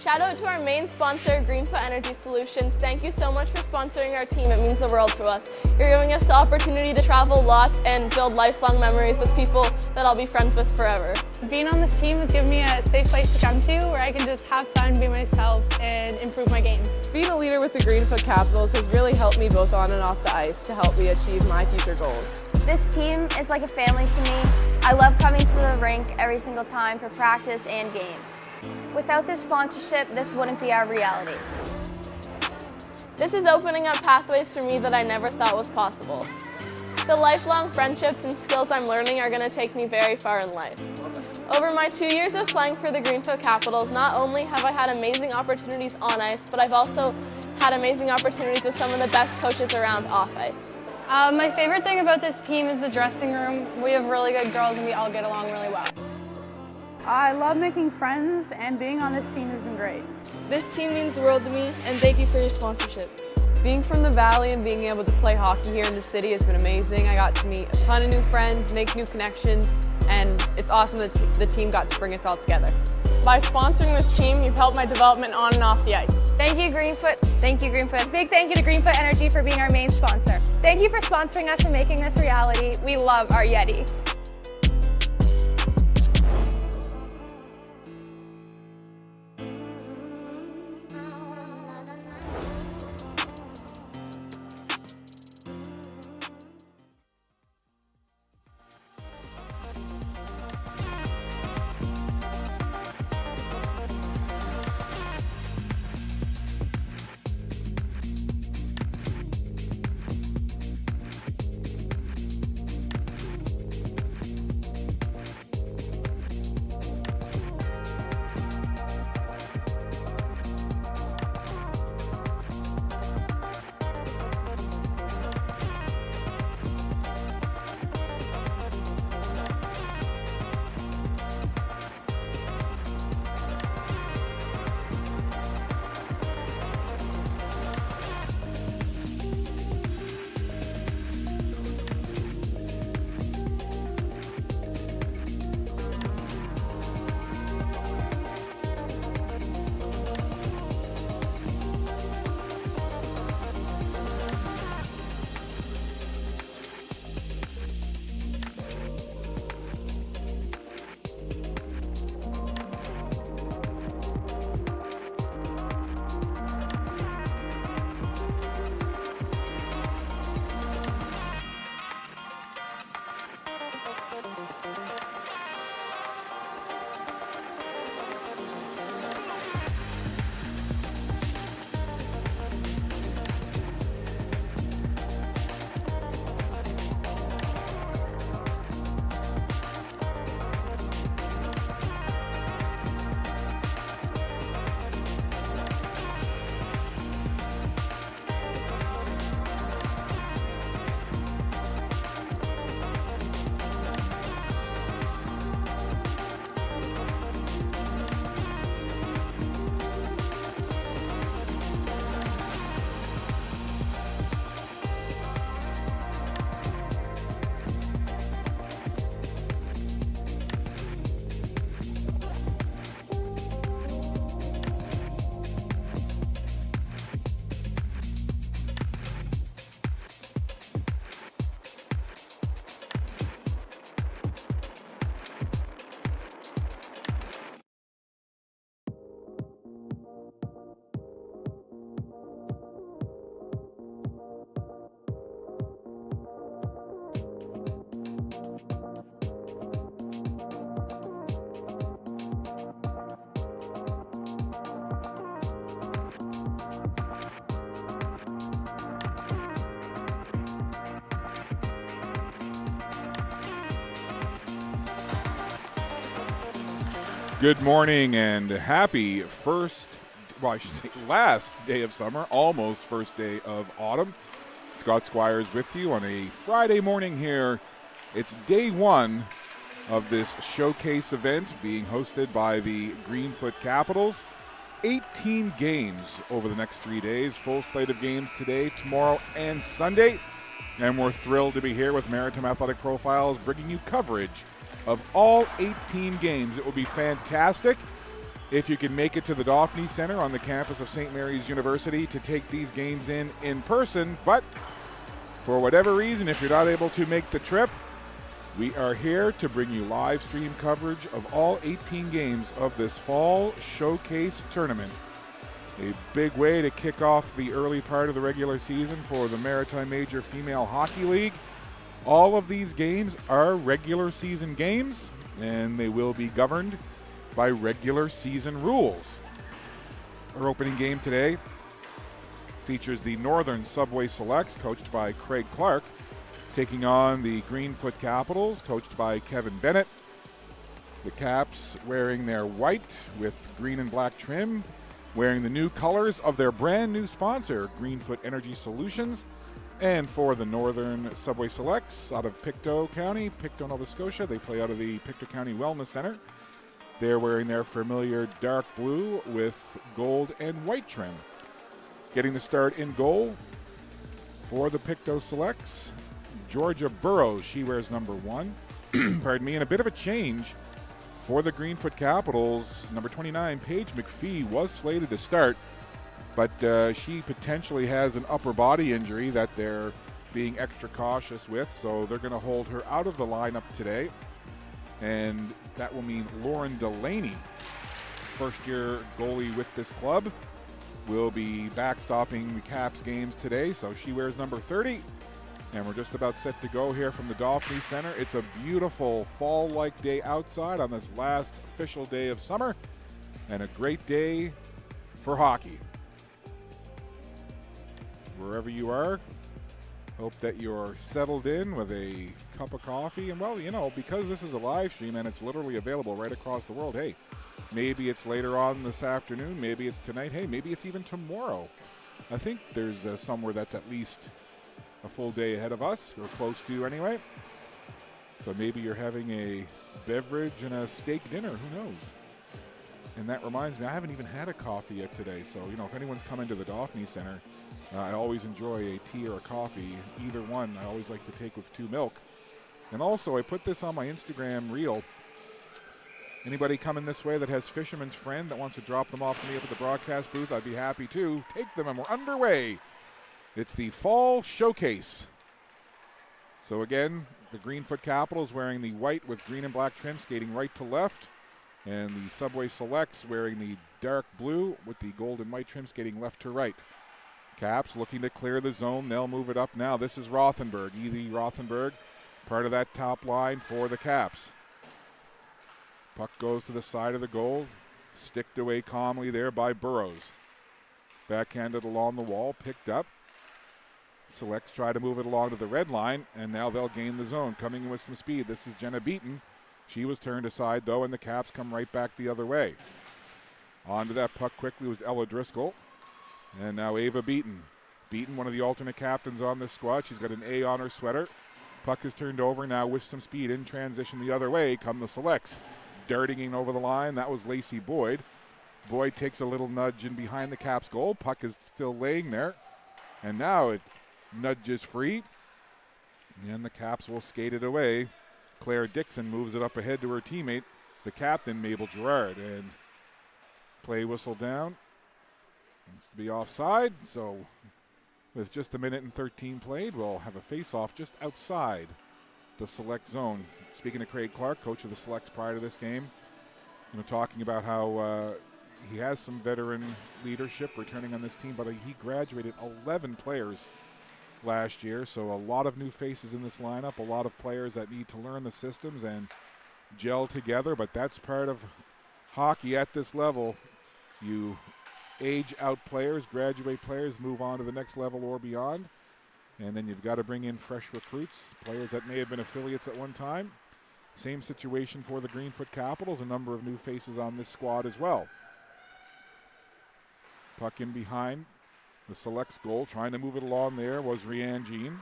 Shout out to our main sponsor, Greenfoot Energy Solutions. Thank you so much for sponsoring our team. It means the world to us. You're giving us the opportunity to travel lots and build lifelong memories with people that I'll be friends with forever. Being on this team has given me a safe place to come to where I can just have fun, be myself, and improve my game. Being a leader with the Greenfoot Capitals has really helped me both on and off the ice to help me achieve my future goals. This team is like a family to me. I love coming to the rink every single time for practice and games. Without this sponsorship, this wouldn't be our reality. This is opening up pathways for me that I never thought was possible. The lifelong friendships and skills I'm learning are going to take me very far in life. Over my 2 years of playing for the Greenfoot Capitals, not only have I had amazing opportunities on ice, but I've also had amazing opportunities with some of the best coaches around off ice. My favorite thing about this team is the dressing room. We have really good girls and we all get along really well. I love making friends, and being on this team has been great. This team means the world to me, and thank you for your sponsorship. Being from the Valley and being able to play hockey here in the city has been amazing. I got to meet a ton of new friends, make new connections, and it's awesome that the team got to bring us all together. By sponsoring this team, you've helped my development on and off the ice. Thank you, Greenfoot. Thank you, Greenfoot. Big thank you to Greenfoot Energy for being our main sponsor. Thank you for sponsoring us and making this reality. We love our Yeti. Good morning and happy last day of summer, almost first day of autumn. Scott Squires with you on a Friday morning here. It's day one of this showcase event being hosted by the Greenfoot Capitals. 18 games over the next 3 days, full slate of games today, tomorrow, and Sunday. And we're thrilled to be here with Maritime Athletic Profiles, bringing you coverage of all 18 games. It will be fantastic. if you can make it to the Dauphin Center on the campus of St. Mary's University to take these games in person. But for whatever reason, if you're not able to make the trip, we are here to bring you live stream coverage of all 18 games of this fall showcase tournament. A big way to kick off the early part of the regular season for the Maritime Major Female Hockey League. All of these games are regular season games, and they will be governed by regular season rules. Our opening game today features the Northern Subway Selects, coached by Craig Clark, taking on the Greenfoot Capitals, coached by Kevin Bennett. The Caps wearing their white with green and black trim, wearing the new colors of their brand new sponsor, Greenfoot Energy Solutions. And for the Northern Subway Selects out of Pictou County, Pictou, Nova Scotia, they play out of the Pictou County Wellness Center. They're wearing their familiar dark blue with gold and white trim. Getting the start in goal for the Pictou Selects, Georgia Burrows. She wears number 1. Pardon me. And a bit of a change for the Greenfoot Capitals. Number 29, Paige McPhee, was slated to start, but she potentially has an upper body injury that they're being extra cautious with, so they're going to hold her out of the lineup today. And that will mean Lauren Delaney, first-year goalie with this club, will be backstopping the Caps games today, so she wears number 30. And we're just about set to go here from the Dauphin Center. It's a beautiful fall-like day outside on this last official day of summer, and a great day for hockey. Wherever you are, hope that you're settled in with a cup of coffee. And, well, you know, because this is a live stream and it's literally available right across the world, hey, maybe it's later on this afternoon, maybe it's tonight, hey, maybe it's even tomorrow. I think there's somewhere that's at least a full day ahead of us, or close to anyway. So maybe you're having a beverage and a steak dinner, who knows? And that reminds me, I haven't even had a coffee yet today. So, you know, if anyone's coming to the Dauphin Center, I always enjoy a tea or a coffee. Either one, I always like to take with 2 milk. And also, I put this on my Instagram reel. Anybody coming this way that has Fisherman's Friend that wants to drop them off to me up at the broadcast booth, I'd be happy to take them, and we're underway. It's the Fall Showcase. So again, the Greenfoot Capitals wearing the white with green and black trim, skating right to left. And the Subway Selects wearing the dark blue with the gold and white trim, skating left to right. Caps looking to clear the zone. They'll move it up now. This is Rothenberg. Evie Rothenberg, part of that top line for the Caps. Puck goes to the side of the goal. Sticked away calmly there by Burrows. Backhanded along the wall, picked up. Selects try to move it along to the red line, and now they'll gain the zone. Coming in with some speed, this is Jenna Beaton. She was turned aside, though, and the Caps come right back the other way. Onto that puck quickly was Ella Driscoll. And now Ava Beaton. Beaton, one of the alternate captains on this squad. She's got an A on her sweater. Puck is turned over now with some speed in transition the other way. Come the Selects. Darting in over the line, that was Lacey Boyd. Boyd takes a little nudge in behind the Caps goal. Puck is still laying there. And now it nudges free. And the Caps will skate it away. Claire Dixon moves it up ahead to her teammate, the captain, Mabel Gerard. And play whistle down. Needs to be offside. So with just 1:13 played, we'll have a face-off just outside the Select zone. Speaking of Craig Clark, coach of the Selects prior to this game, you know, talking about how he has some veteran leadership returning on this team, but he graduated 11 players last year, so a lot of new faces in this lineup, a lot of players that need to learn the systems and gel together, but that's part of hockey at this level. You age out players, graduate players, move on to the next level or beyond, and then you've got to bring in fresh recruits, players that may have been affiliates at one time. Same situation for the Greenfoot Capitals, a number of new faces on this squad as well. Puck in behind the Selects goal, trying to move it along there was Rianne Jean.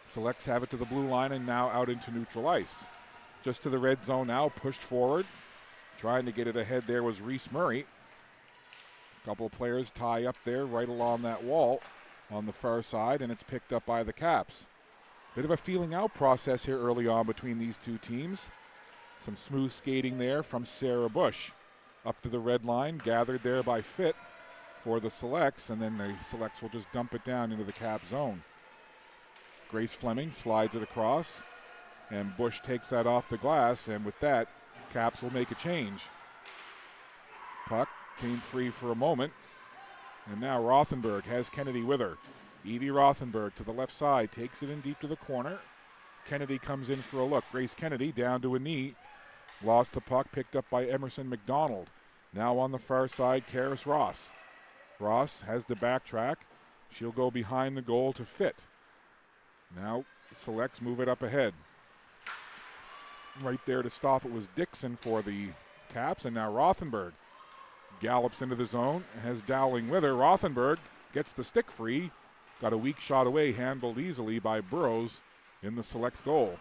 Selects have it to the blue line and now out into neutral ice. Just to the red zone now, pushed forward. Trying to get it ahead there was Reese Murray. A couple of players tie up there right along that wall on the far side, and it's picked up by the Caps. Bit of a feeling out process here early on between these two teams. Some smooth skating there from Sarah Bush. up to the red line, gathered there by Fit for the Selects, and then the Selects will just dump it down into the Cap zone. Grace Fleming slides it across, and Bush takes that off the glass, and with that, Caps will make a change. Puck came free for a moment, and now Rothenberg has Kennedy with her. Evie Rothenberg to the left side, takes it in deep to the corner. Kennedy comes in for a look. Grace Kennedy down to a knee. Lost the puck, picked up by Emerson McDonald. Now on the far side, Karis Ross. Ross has the backtrack. She'll go behind the goal to Fit. Now Selects move it up ahead. Right there to stop it was Dixon for the Caps, and now Rothenberg gallops into the zone, has Dowling with her. Rothenberg gets the stick free. Got a weak shot away, handled easily by Burrows in the Selects goal.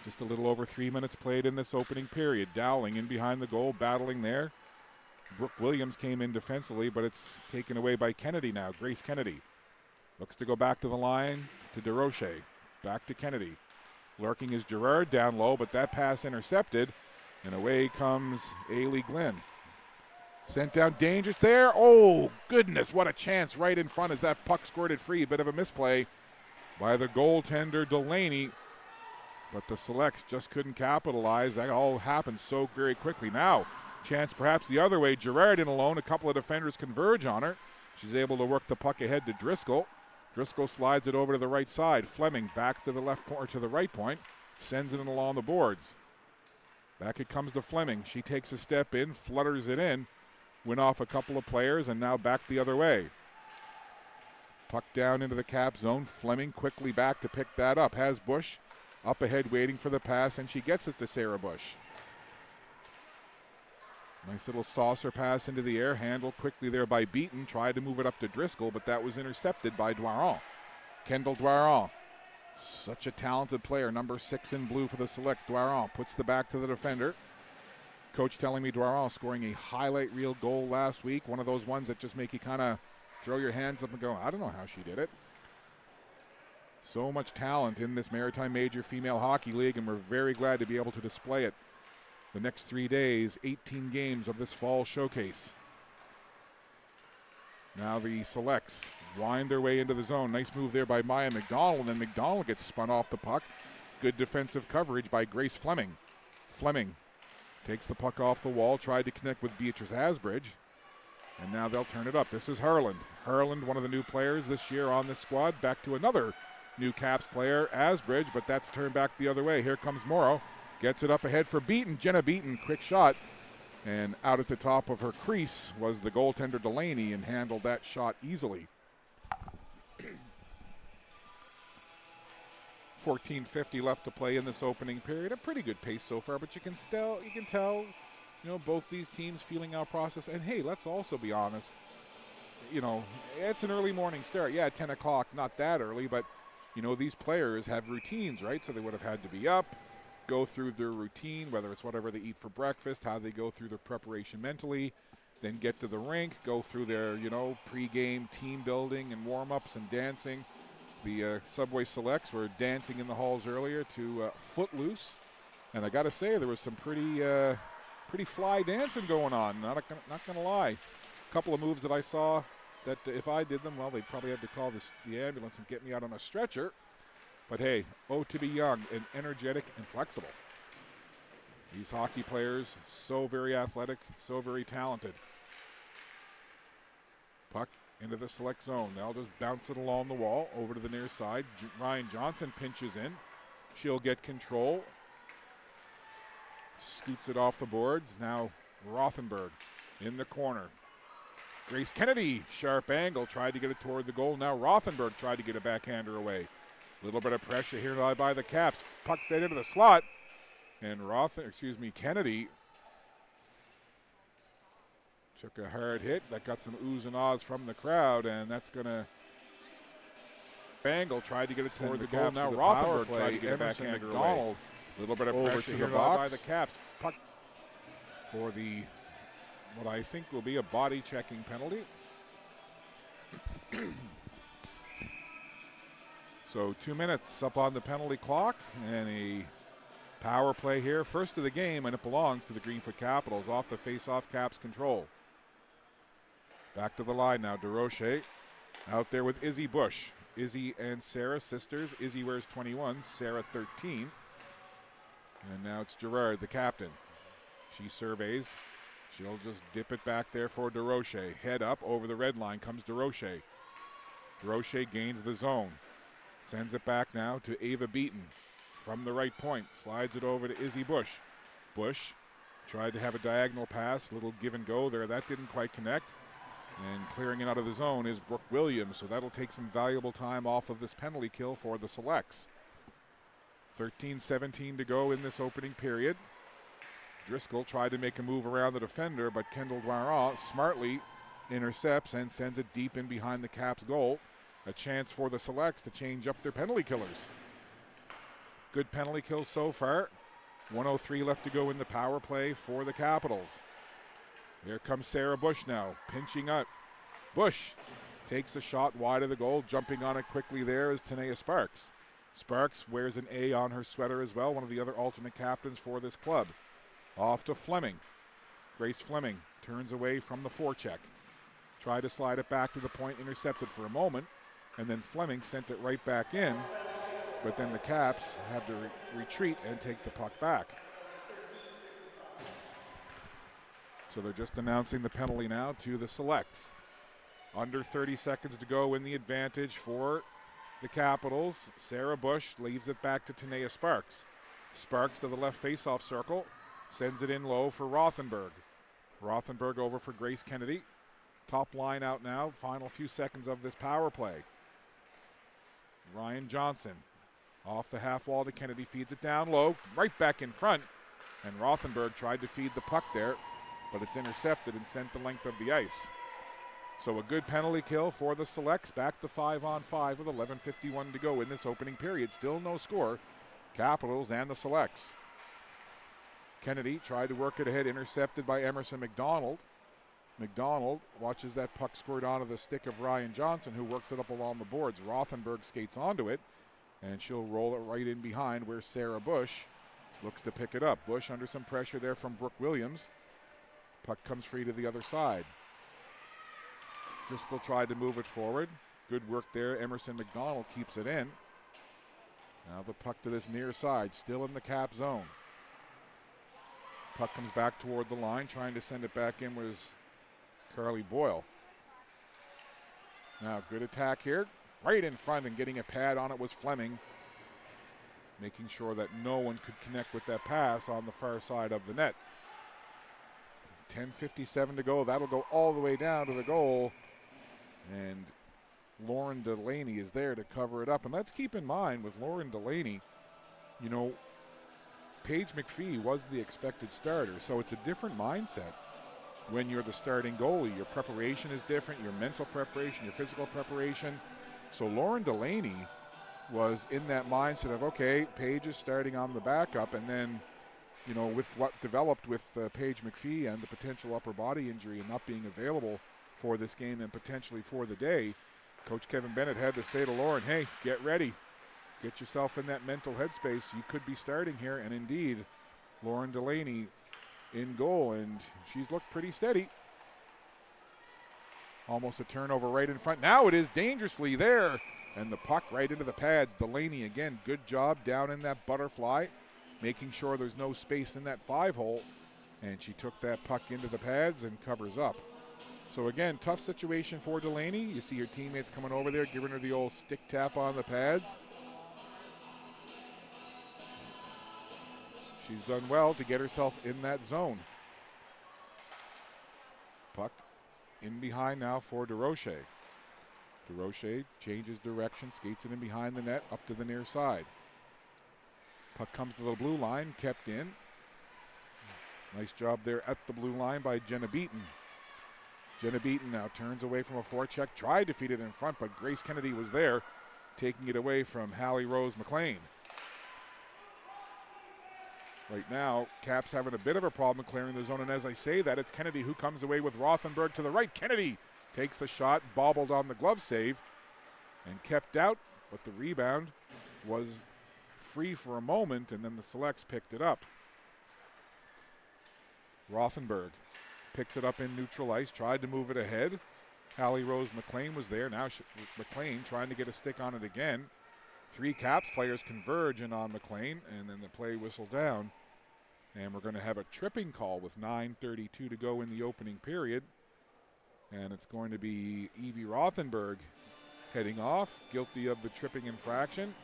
Just a little over 3 minutes played in this opening period. Dowling in behind the goal, battling there. Brooke Williams came in defensively, but it's taken away by Kennedy now. Grace Kennedy looks to go back to the line to DeRoche. Back to Kennedy. Lurking is Gerard down low, but that pass intercepted, and away comes Ailey Glenn. Sent down, dangerous there. Oh, goodness, what a chance right in front as that puck squirted free. Bit of a misplay by the goaltender Delaney, but the Selects just couldn't capitalize. That all happened so very quickly. Now, chance perhaps the other way. Gerard in alone. A couple of defenders converge on her. She's able to work the puck ahead to Driscoll. Driscoll slides it over to the right side. Fleming backs to the left point, or to the right point, sends it in along the boards. Back it comes to Fleming. She takes a step in, flutters it in, went off a couple of players, and now back the other way. Puck down into the Cap zone. Fleming quickly back to pick that up. Has Bush up ahead waiting for the pass, and she gets it to Sarah Bush. Nice little saucer pass into the air, handled quickly there by Beaton. Tried to move it up to Driscoll, but that was intercepted by Doiron. Kendall Doiron, such a talented player, number 6 in blue for the Selects. Doiron puts the back to the defender. Coach telling me Doiron scoring a highlight reel goal last week. One of those ones that just make you kind of throw your hands up and go, I don't know how she did it. So much talent in this Maritime Major Female Hockey League, and we're very glad to be able to display it the next 3 days, 18 games of this fall showcase. Now the Selects wind their way into the zone. Nice move there by Maya McDonald, and then McDonald gets spun off the puck. Good defensive coverage by Grace Fleming. Fleming takes the puck off the wall, tried to connect with Beatrice Asbridge, and now they'll turn it up. This is Harland. Harland, one of the new players this year on this squad, back to another new Caps player, Asbridge, but that's turned back the other way. Here comes Morrow. Gets it up ahead for Beaton. Jenna Beaton, quick shot. And out at the top of her crease was the goaltender Delaney, and handled that shot easily. 14:50 left to play in this opening period. A pretty good pace so far, but you can tell, both these teams feeling out process. And hey, let's also be honest. It's an early morning start. Yeah, 10 o'clock, not that early, but these players have routines, right? So they would have had to be up, go through their routine, whether it's whatever they eat for breakfast, how they go through their preparation mentally, then get to the rink, go through their, pre-game team building and warm-ups and dancing. The Subway Selects were dancing in the halls earlier to Footloose, and I got to say there was some pretty fly dancing going on. Not going to lie. A couple of moves that I saw that if I did them, well, they'd probably have to call the ambulance and get me out on a stretcher. But hey, to be young and energetic and flexible. These hockey players, so very athletic, so very talented. Puck into the Select zone. They'll just bounce it along the wall over to the near side. Ryan Johnson pinches in. She'll get control. Scoots it off the boards. Now Rothenberg in the corner. Grace Kennedy, sharp angle, tried to get it toward the goal. Now Rothenberg tried to get a backhander away. A little bit of pressure here by the Caps. Puck fed into the slot. And Kennedy took a hard hit. That got some oohs and ahs from the crowd, and that's going to angle, tried to get it toward the goal. Now Rothenberg tried to get a backhander away. A little bit of pressure here by the Caps. Puck for what I think will be a body checking penalty. So 2 minutes up on the penalty clock, and a Power play here, first of the game, and it belongs to the Greenfoot Capitals. Off the face-off, Caps control. Back to the line now, DeRoche out there with Izzy Bush. Izzy and Sarah, sisters. Izzy wears 21, Sarah 13. And now it's Gerard, the captain. She surveys. She'll just dip it back there for DeRoche. Head up over the red line comes DeRoche. DeRoche gains the zone. Sends it back now to Ava Beaton. From the right point, slides it over to Izzy Bush. Bush tried to have a diagonal pass, little give and go there. That didn't quite connect. And clearing it out of the zone is Brooke Williams, so that'll take some valuable time off of this penalty kill for the Selects. 13-17 to go in this opening period. Driscoll tried to make a move around the defender, but Kendall Guaron smartly intercepts and sends it deep in behind the Caps goal. A chance for the Selects to change up their penalty killers. Good penalty kill so far. 1:03 left to go in the power play for the Capitals. Here comes Sarah Bush now, pinching up. Bush takes a shot wide of the goal. Jumping on it quickly there is Tanea Sparks. Sparks wears an A on her sweater as well, one of the other alternate captains for this club. Off to Fleming. Grace Fleming turns away from the forecheck. Tried to slide it back to the point, intercepted for a moment, and then Fleming sent it right back in. But then the Caps have to retreat and take the puck back. So they're just announcing the penalty now to the Selects. Under 30 seconds to go in the advantage for the Capitals. Sarah Bush leaves it back to Tanea Sparks. Sparks to the left faceoff circle. Sends it in low for Rothenberg. Rothenberg over for Grace Kennedy. Top line out now. Final few seconds of this power play. Ryan Johnson. Off the half wall to Kennedy, feeds it down low, right back in front. And Rothenberg tried to feed the puck there, but it's intercepted and sent the length of the ice. So a good penalty kill for the Selects, back to 5-on-5 with 11:51 to go in this opening period. Still no score, Capitals and the Selects. Kennedy tried to work it ahead, intercepted by Emerson McDonald. McDonald watches that puck squirt onto the stick of Ryan Johnson, who works it up along the boards. Rothenberg skates onto it, and she'll roll it right in behind where Sarah Bush looks to pick it up. Bush under some pressure there from Brooke Williams. Puck comes free to the other side. Driscoll tried to move it forward. Good work there. Emerson McDonald keeps it in. Now the puck to this near side, still in the Cap zone. Puck comes back toward the line, trying to send it back in was Carly Boyle. Now good attack here. Right in front and getting a pad on it was Fleming, making sure that no one could connect with that pass on the far side of the net. 10:57 to go. That'll go all the way down to the goal. And Lauren Delaney is there to cover it up. And let's keep in mind with Lauren Delaney, you know, Paige McPhee was the expected starter. So it's a different mindset when you're the starting goalie. Your preparation is different, your mental preparation, your physical preparation. So Lauren Delaney was in that mindset of, okay, Paige is starting on the backup, and then, you know, with what developed with Paige McPhee and the potential upper body injury and not being available for this game and potentially for the day, Coach Kevin Bennett had to say to Lauren, hey, get ready. Get yourself in that mental headspace. You could be starting here, and indeed, Lauren Delaney in goal, and she's looked pretty steady. Almost a turnover right in front. Now it is dangerously there. And the puck right into the pads. Delaney again, good job down in that butterfly, making sure there's no space in that 5-hole. And she took that puck into the pads and covers up. So again, tough situation for Delaney. You see her teammates coming over there, giving her the old stick tap on the pads. She's done well to get herself in that zone. Puck in behind now for DeRoche. DeRoche changes direction, skates it in behind the net, up to the near side. Puck comes to the blue line, kept in. Nice job there at the blue line by Jenna Beaton. Jenna Beaton now turns away from a forecheck, tried to feed it in front, but Grace Kennedy was there, taking it away from Hallie Rose McLean. Right now, Caps having a bit of a problem clearing the zone, and as I say that, it's Kennedy who comes away with Rothenberg to the right. Kennedy takes the shot, bobbled on the glove save, and kept out, but the rebound was free for a moment, and then the Selects picked it up. Rothenberg picks it up in neutral ice, tried to move it ahead. Hallie Rose McLean was there. Now McLean trying to get a stick on it again. 3 Caps players converge in on McLean, and then the play whistled down. And we're going to have a tripping call with 9:32 to go in the opening period. And it's going to be Evie Rothenberg heading off, guilty of the tripping infraction.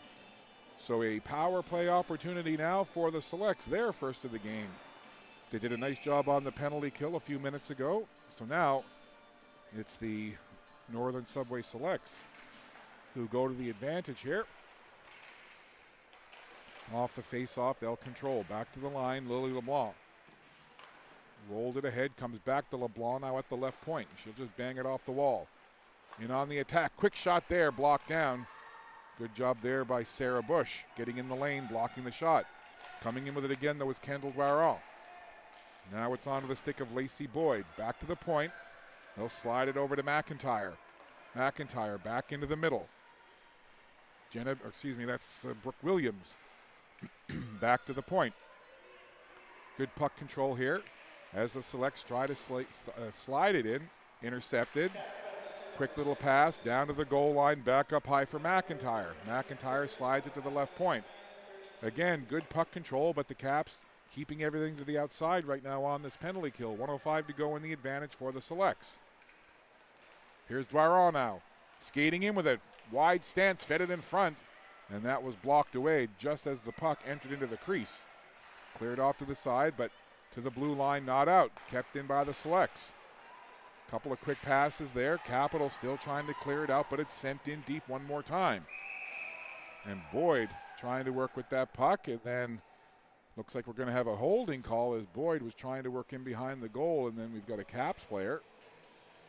So a power play opportunity now for the Selects, their first of the game. They did a nice job on the penalty kill a few minutes ago. So now it's the Northern Subway Selects who go to the advantage here. Off the face-off, they'll control. Back to the line, Lily LeBlanc. Rolled it ahead, comes back to LeBlanc now at the left point. She'll just bang it off the wall. In on the attack, quick shot there, blocked down. Good job there by Sarah Bush, getting in the lane, blocking the shot. Coming in with it again, though, was Kendall Dwaron. Now it's onto the stick of Lacey Boyd. Back to the point. They'll slide it over to McIntyre. McIntyre back into the middle. That's Brooke Williams. Back to the point. Good puck control here as the Selects try to slide it in. Intercepted. Quick little pass down to the goal line, back up high for McIntyre. McIntyre slides it to the left point. Again, good puck control, but the Caps keeping everything to the outside right now on this penalty kill. 1:05 to go in the advantage for the Selects. Here's Dwaron now. Skating in with it. Wide stance, fed it in front. And that was blocked away just as the puck entered into the crease. Cleared off to the side, but to the blue line, not out. Kept in by the Selects. Couple of quick passes there. Capital still trying to clear it out, but it's sent in deep one more time. And Boyd trying to work with that puck, and then looks like we're going to have a holding call as Boyd was trying to work in behind the goal, and then we've got a Caps player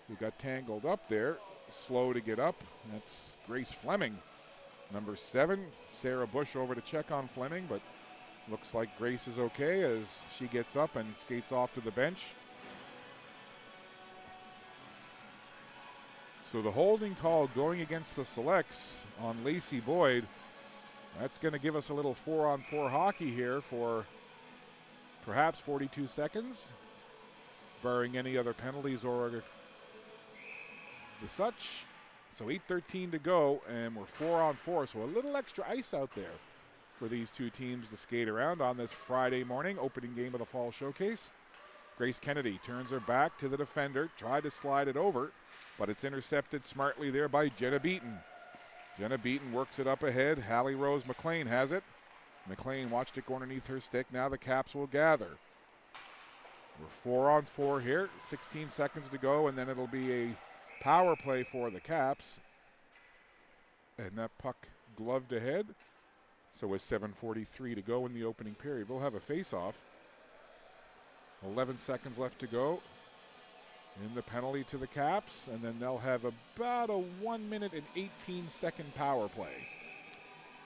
who got tangled up there. Slow to get up. That's Grace Fleming. Number 7, Sarah Bush over to check on Fleming, but looks like Grace is okay as she gets up and skates off to the bench. So the holding call going against the Selects on Lacey Boyd. That's going to give us a little 4-on-4 hockey here for perhaps 42 seconds, barring any other penalties or the such. So 8:13 to go, and we're 4-on-4, so a little extra ice out there for these two teams to skate around on this Friday morning, opening game of the Fall Showcase. Grace Kennedy turns her back to the defender, tried to slide it over, but it's intercepted smartly there by Jenna Beaton. Jenna Beaton works it up ahead. Hallie Rose McLean has it. McLean watched it go underneath her stick. Now the Caps will gather. We're 4-on-4 here, 16 seconds to go, and then it'll be a power play for the Caps. And that puck gloved ahead. So with 7:43 to go in the opening period, we'll have a face-off. 11 seconds left to go in the penalty to the Caps, and then they'll have about a 1 minute and 18-second power play.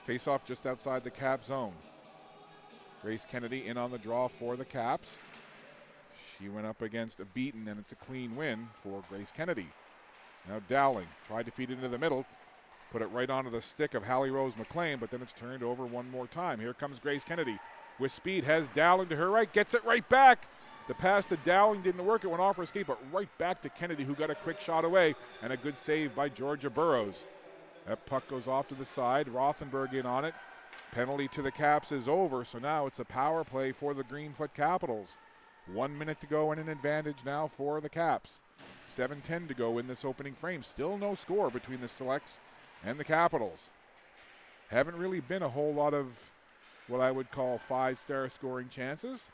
Face-off just outside the Cap zone. Grace Kennedy in on the draw for the Caps. She went up against a Beaton, and it's a clean win for Grace Kennedy. Now Dowling tried to feed it into the middle, put it right onto the stick of Hallie Rose McLean, but then it's turned over one more time. Here comes Grace Kennedy with speed, has Dowling to her right, gets it right back. The pass to Dowling didn't work, it went off her skate, but right back to Kennedy, who got a quick shot away, and a good save by Georgia Burrows. That puck goes off to the side, Rothenberg in on it. Penalty to the Caps is over, so now it's a power play for the Greenfoot Capitals. 1 minute to go and an advantage now for the Caps. 7:10 to go in this opening frame. Still no score between the Selects and the Capitals. Haven't really been a whole lot of what I would call 5-star scoring chances.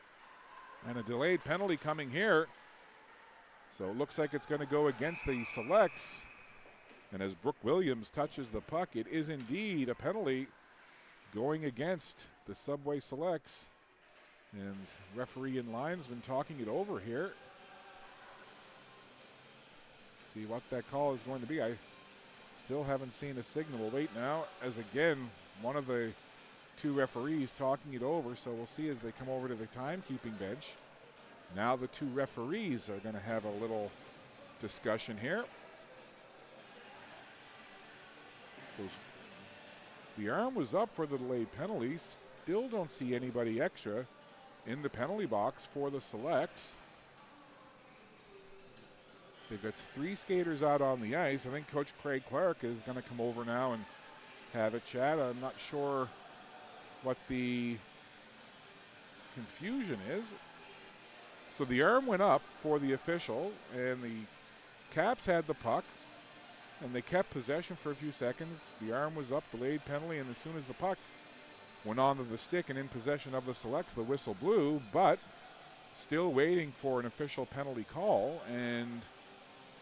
And a delayed penalty coming here. So it looks like it's going to go against the Selects. And as Brooke Williams touches the puck, it is indeed a penalty going against the Subway Selects. And referee and linesman talking it over here. See what that call is going to be. I still haven't seen a signal. We'll wait now as again one of the two referees talking it over. So we'll see as they come over to the timekeeping bench. Now the two referees are going to have a little discussion here. So The arm was up for the delayed penalty. Still don't see anybody extra in the penalty box for the Selects. They've got 3 skaters out on the ice. I think Coach Craig Clark is going to come over now and have a chat. I'm not sure what the confusion is. So the arm went up for the official, and the Caps had the puck, and they kept possession for a few seconds. The arm was up, delayed penalty, and as soon as the puck went onto the stick and in possession of the Selects, the whistle blew, but still waiting for an official penalty call and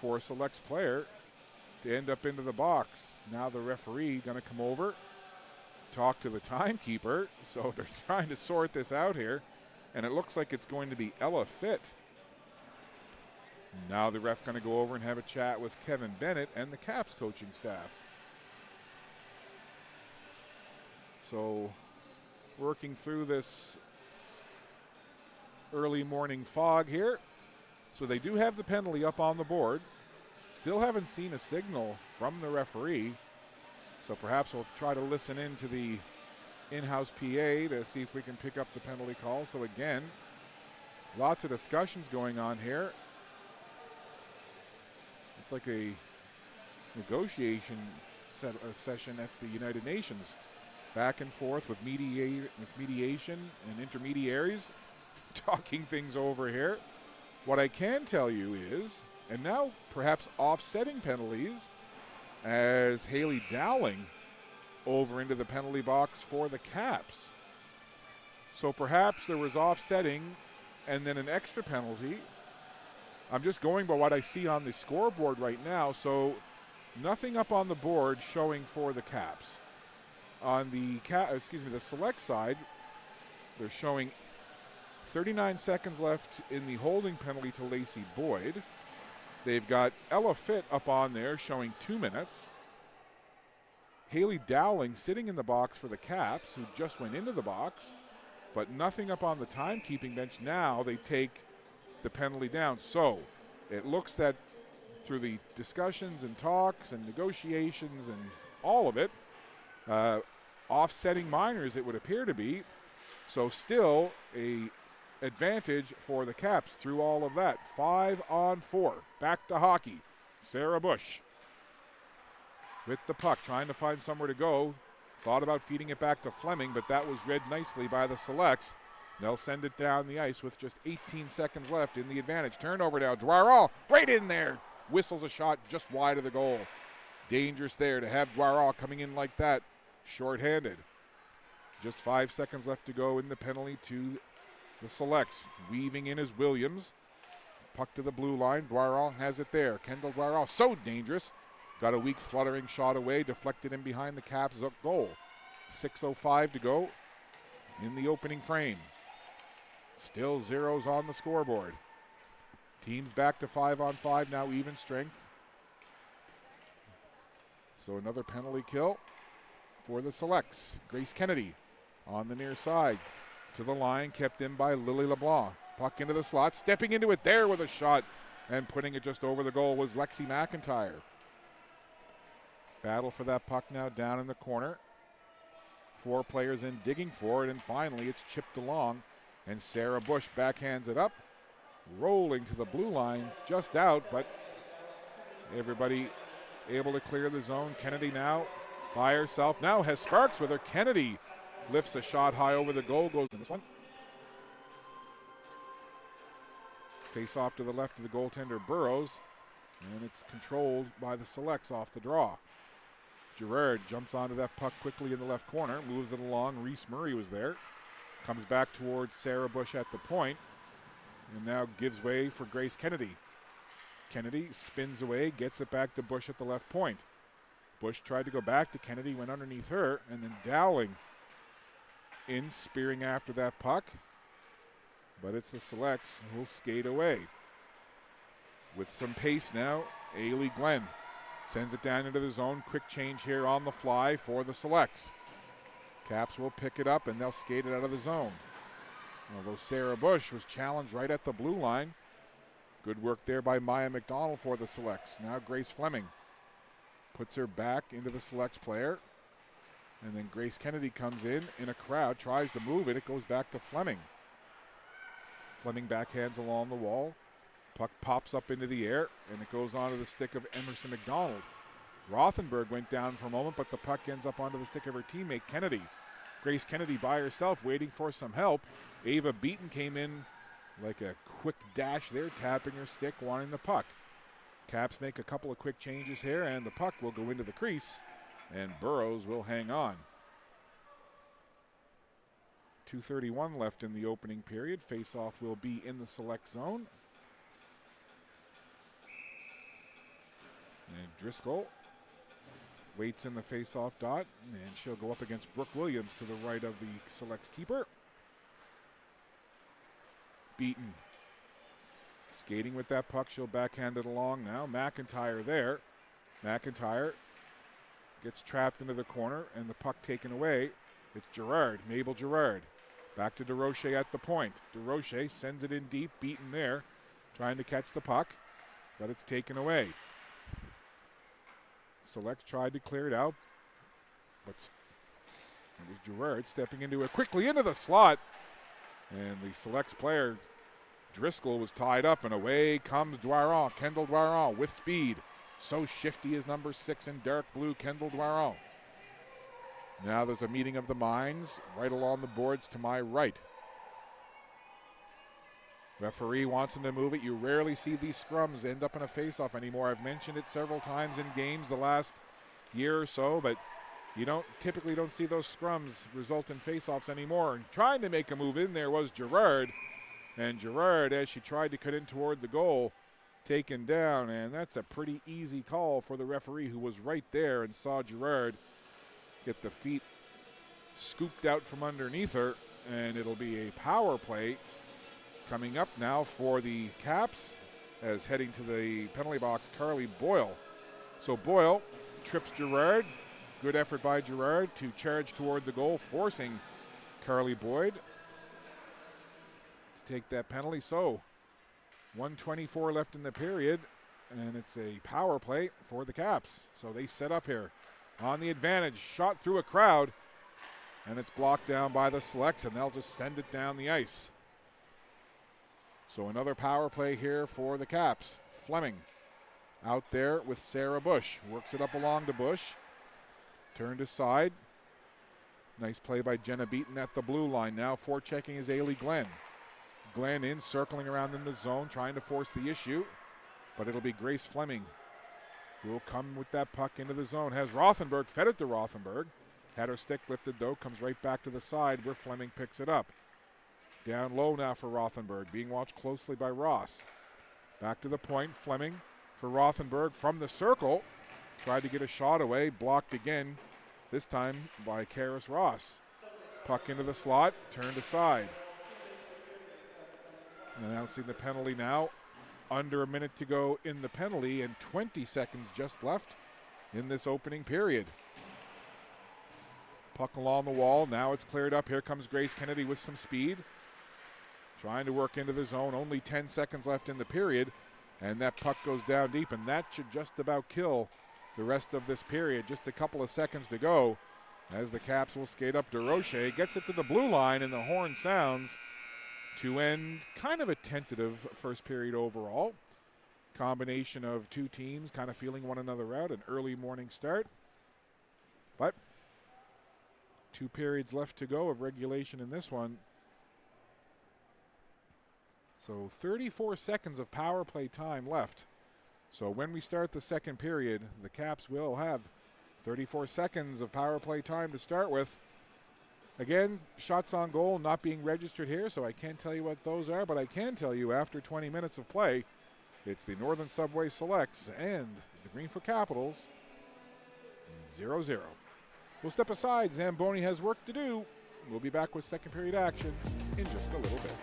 for a Selects player to end up into the box. Now the referee going to come over, talk to the timekeeper. So they're trying to sort this out here, and it looks like it's going to be Ella Fitt. Now the ref going to go over and have a chat with Kevin Bennett and the Caps coaching staff. So working through this early morning fog here. So they do have the penalty up on the board. Still haven't seen a signal from the referee. So perhaps we'll try to listen in to the in-house PA to see if we can pick up the penalty call. So again, lots of discussions going on here. It's like a negotiation session at the United Nations. Back and forth with mediation and intermediaries talking things over here. What I can tell you is, and now perhaps offsetting penalties, as Haley Dowling over into the penalty box for the Caps. So perhaps there was offsetting and then an extra penalty. I'm just going by what I see on the scoreboard right now, so nothing up on the board showing for the Caps. On the the Select side, they're showing 39 seconds left in the holding penalty to Lacey Boyd. They've got Ella Fitt up on there showing 2 minutes. Haley Dowling sitting in the box for the Caps, who just went into the box, but nothing up on the timekeeping bench. Now they take the penalty down. So it looks that through the discussions and talks and negotiations and all of it, offsetting minors it would appear to be. So still a advantage for the Caps through all of that. 5-on-4. Back to hockey. Sarah Bush with the puck, trying to find somewhere to go. Thought about feeding it back to Fleming, but that was read nicely by the Selects. They'll send it down the ice with just 18 seconds left in the advantage. Turnover now. Dwarall right in there. Whistles a shot just wide of the goal. Dangerous there to have Dwarall coming in like that. Short-handed. Just 5 seconds left to go in the penalty to the Selects. Weaving in is Williams. Puck to the blue line. Dwarall has it there. Kendall Dwarall, so dangerous. Got a weak fluttering shot away. Deflected in behind the Caps goal. 6:05 to go in the opening frame. Still zeros on the scoreboard. Teams back to 5-on-5 now, even strength. So another penalty kill for the Selects. Grace Kennedy on the near side. To the line, kept in by Lily LeBlanc. Puck into the slot, stepping into it there with a shot, and putting it just over the goal was Lexi McIntyre. Battle for that puck now down in the corner. 4 players in digging for it, and finally it's chipped along, and Sarah Bush backhands it up, rolling to the blue line, just out, but everybody able to clear the zone. Kennedy now by herself, now has Sparks with her. Kennedy lifts a shot high over the goal, goes in this one. Face off to the left of the goaltender Burrows, and it's controlled by the Selects off the draw. Gerard jumps onto that puck quickly in the left corner, moves it along. Reese Murray was there. Comes back towards Sarah Bush at the point, and now gives way for Grace Kennedy. Kennedy spins away, gets it back to Bush at the left point. Bush tried to go back to Kennedy, went underneath her, and then Dowling in, spearing after that puck. But it's the Selects who'll skate away. With some pace now, Ailey Glenn sends it down into the zone. Quick change here on the fly for the Selects. Caps will pick it up and they'll skate it out of the zone. Although Sarah Bush was challenged right at the blue line. Good work there by Maya McDonald for the Selects. Now Grace Fleming puts her back into the Selects player. And then Grace Kennedy comes in a crowd, tries to move it. It goes back to Fleming. Fleming backhands along the wall. Puck pops up into the air, and it goes onto the stick of Emerson McDonald. Rothenberg went down for a moment, but the puck ends up onto the stick of her teammate Kennedy. Grace Kennedy by herself, waiting for some help. Ava Beaton came in like a quick dash there, tapping her stick, wanting the puck. Caps make a couple of quick changes here, and the puck will go into the crease, and Burrows will hang on. 2:31 left in the opening period. Face-off will be in the select zone. And Driscoll waits in the face-off dot, and she'll go up against Brooke Williams to the right of the select's keeper. Beaton skating with that puck. She'll backhand it along now. McIntyre there. McIntyre gets trapped into the corner, and the puck taken away. It's Girard, Mabel Girard. Back to DeRoche at the point. DeRoche sends it in deep. Beaton there, trying to catch the puck, but it's taken away. Select tried to clear it out, but it was Girard stepping into it quickly into the slot. And the Select's player, Driscoll, was tied up, and away comes Doiron, Kendall Doiron with speed. So shifty is number 6 in dark blue, Kendall Doiron. Now there's a meeting of the minds right along the boards to my right. Referee wants him to move it. You rarely see these scrums end up in a face-off anymore. I've mentioned it several times in games the last year or so, but you typically don't see those scrums result in face-offs anymore. And trying to make a move in there was Girard. And Girard, as she tried to cut in toward the goal, taken down. And that's a pretty easy call for the referee, who was right there and saw Girard get the feet scooped out from underneath her. And it'll be a power play coming up now for the Caps, as heading to the penalty box, Carly Boyle. So Boyle trips Girard. Good effort by Girard to charge toward the goal, forcing Carly Boyd to take that penalty. So 1:24 left in the period, and it's a power play for the Caps. So they set up here on the advantage, shot through a crowd, and it's blocked down by the Selects, and they'll just send it down the ice. So another power play here for the Caps. Fleming out there with Sarah Bush. Works it up along to Bush. Turned aside. Nice play by Jenna Beaton at the blue line. Now forechecking is Ailey Glenn. Glenn in, circling around in the zone, trying to force the issue. But it'll be Grace Fleming who will come with that puck into the zone. Has Rothenberg, fed it to Rothenberg. Had her stick lifted though, comes right back to the side where Fleming picks it up. Down low now for Rothenberg, being watched closely by Ross. Back to the point, Fleming for Rothenberg from the circle. Tried to get a shot away, blocked again, this time by Karis Ross. Puck into the slot, turned aside. Announcing the penalty now. Under a minute to go in the penalty, and 20 seconds just left in this opening period. Puck along the wall, now it's cleared up. Here comes Grace Kennedy with some speed. Trying to work into the zone, only 10 seconds left in the period, and that puck goes down deep, and that should just about kill the rest of this period. Just a couple of seconds to go as the Caps will skate up. DeRoche gets it to the blue line, and the horn sounds to end kind of a tentative first period overall. Combination of two teams kind of feeling one another out, an early morning start. But 2 periods left to go of regulation in this one. So 34 seconds of power play time left. So when we start the second period, the Caps will have 34 seconds of power play time to start with. Again, shots on goal not being registered here, so I can't tell you what those are, but I can tell you after 20 minutes of play, it's the Northern Subway Selects and the Greenfoot Capitals 0-0. We'll step aside. Zamboni has work to do. We'll be back with second period action in just a little bit.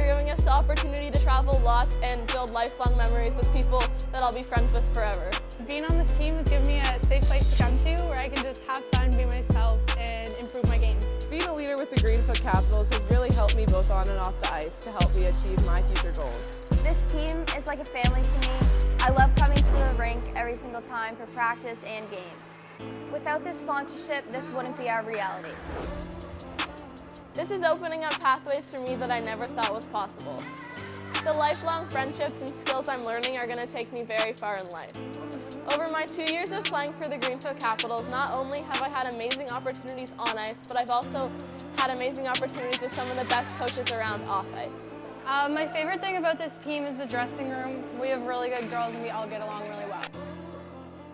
You're giving us the opportunity to travel lots and build lifelong memories with people that I'll be friends with forever. Being on this team has given me a safe place to come to where I can just have fun, be myself, and improve my game. Being a leader with the Greenfoot Capitals has really helped me both on and off the ice to help me achieve my future goals. This team is like a family to me. I love coming to the rink every single time for practice and games. Without this sponsorship, this wouldn't be our reality. This is opening up pathways for me that I never thought was possible. The lifelong friendships and skills I'm learning are going to take me very far in life. Over my 2 years of playing for the Greenfoot Capitals, not only have I had amazing opportunities on ice, but I've also had amazing opportunities with some of the best coaches around off ice. My favorite thing about this team is the dressing room. We have really good girls and we all get along really well.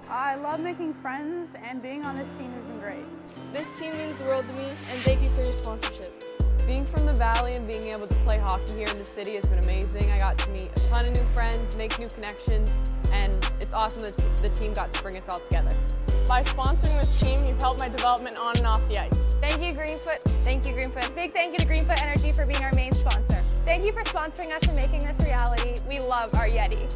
I love making friends and being on this team has been great. This team means the world to me, and thank you for your sponsorship. Being from the Valley and being able to play hockey here in the city has been amazing. I got to meet a ton of new friends, make new connections, and it's awesome that the team got to bring us all together. By sponsoring this team, you've helped my development on and off the ice. Thank you, Greenfoot. Thank you, Greenfoot. Big thank you to Greenfoot Energy for being our main sponsor. Thank you for sponsoring us and making this reality. We love our Yeti.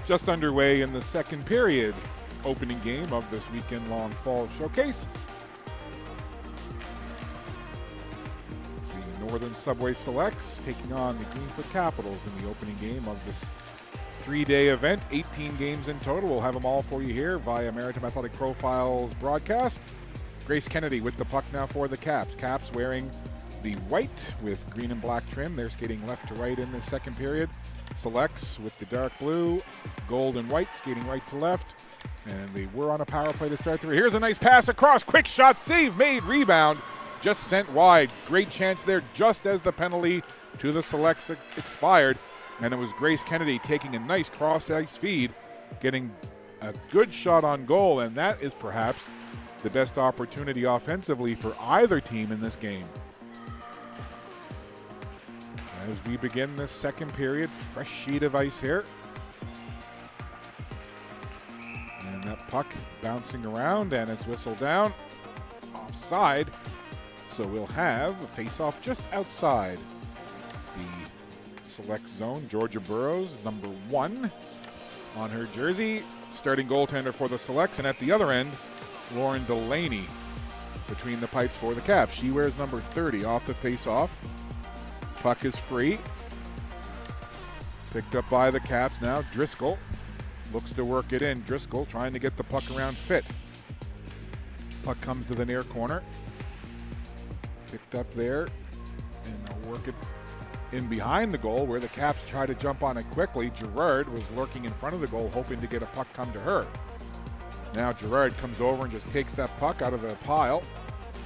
Just underway in the second period, opening game of this weekend-long fall showcase. It's the Northern Subway Selects taking on the Greenfoot Capitals in the opening game of this three-day event. 18 games in total. We'll have them all for you here via Maritime Athletic Profiles broadcast. Grace Kennedy with the puck now for the Caps. Caps wearing the white with green and black trim. They're skating left to right in the second period. Selects with the dark blue, gold and white, skating right to left. And they were on a power play to start through. Here's a nice pass across. Quick shot, save made, rebound. Just sent wide. Great chance there just as the penalty to the Selects expired. And it was Grace Kennedy taking a nice cross-ice feed, getting a good shot on goal. And that is perhaps the best opportunity offensively for either team in this game. As we begin this second period, fresh sheet of ice here. And that puck bouncing around, and it's whistled down. Offside. So we'll have a face-off just outside the select zone. Georgia Burrows, number 1 on her jersey. Starting goaltender for the Selects. And at the other end, Lauren Delaney between the pipes for the Caps. She wears number 30 off the face-off. Puck is free. Picked up by the Caps now. Driscoll looks to work it in. Driscoll trying to get the puck around Fit. Puck comes to the near corner. Picked up there. And they'll work it in behind the goal where the Caps try to jump on it quickly. Gerard was lurking in front of the goal hoping to get a puck come to her. Now Gerard comes over and just takes that puck out of the pile.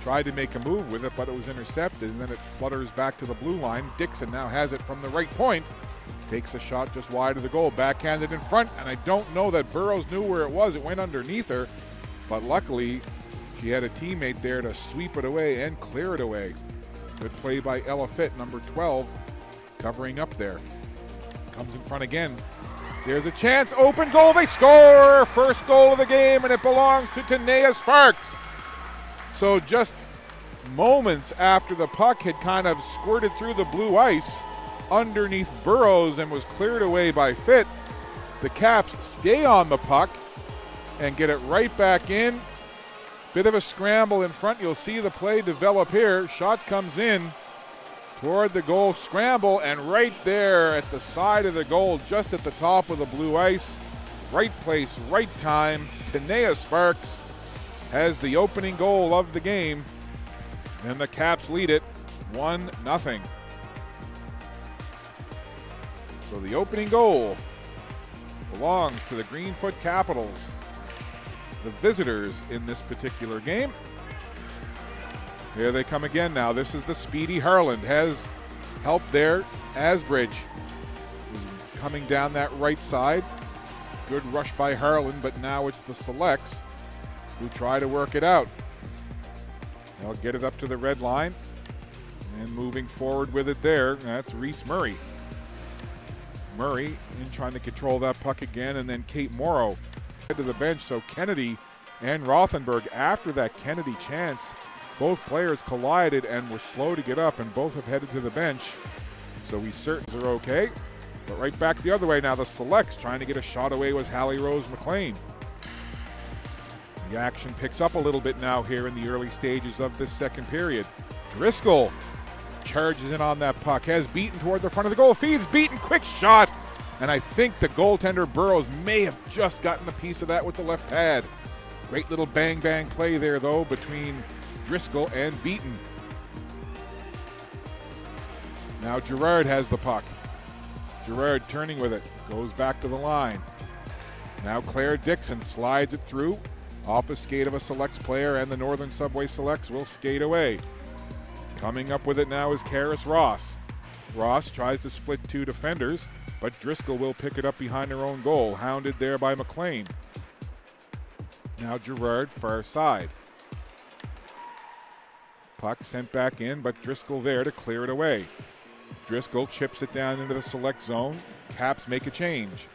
Tried to make a move with it, but it was intercepted, and then it flutters back to the blue line. Dixon now has it from the right point. Takes a shot just wide of the goal. Backhanded in front, and I don't know that Burrows knew where it was. It went underneath her, but luckily she had a teammate there to sweep it away and clear it away. Good play by Ella Fitt, number 12, covering up there. Comes in front again. There's a chance. Open goal. They score! First goal of the game, and it belongs to Tanea Sparks. So just moments after the puck had kind of squirted through the blue ice underneath Burrows and was cleared away by Fitt, the Caps stay on the puck and get it right back in. Bit of a scramble in front. You'll see the play develop here. Shot comes in toward the goal. Scramble, and right there at the side of the goal, just at the top of the blue ice. Right place, right time. Tanea Sparks has the opening goal of the game, and the Caps lead it 1-0. So the opening goal belongs to the Greenfoot Capitals, the visitors in this particular game. Here they come again now. This is the speedy Harland. Has help there. Asbridge is coming down that right side. Good rush by Harland, but now it's the Selects who try to work it out. They'll get it up to the red line, and moving forward with it there, that's Reese Murray. Murray in trying to control that puck again, and then Kate Morrow head to the bench. So Kennedy and Rothenberg, after that Kennedy chance, both players collided and were slow to get up, and both have headed to the bench. So we certainly are okay. But right back the other way now, the Selects trying to get a shot away was Hallie Rose McLean. The action picks up a little bit now here in the early stages of this second period. Driscoll charges in on that puck, has Beaton toward the front of the goal, feeds Beaton, quick shot, and I think the goaltender Burrows may have just gotten a piece of that with the left pad. Great little bang-bang play there, though, between Driscoll and Beaton. Now Gerard has the puck. Gerard turning with it, goes back to the line. Now Claire Dixon slides it through. Off a skate of a Selects player, and the Northern Subway Selects will skate away. Coming up with it now is Karis Ross. Ross tries to split two defenders, but Driscoll will pick it up behind her own goal, hounded there by McLean. Now Gerard, far side. Puck sent back in, but Driscoll there to clear it away. Driscoll chips it down into the Select zone. Caps make a change.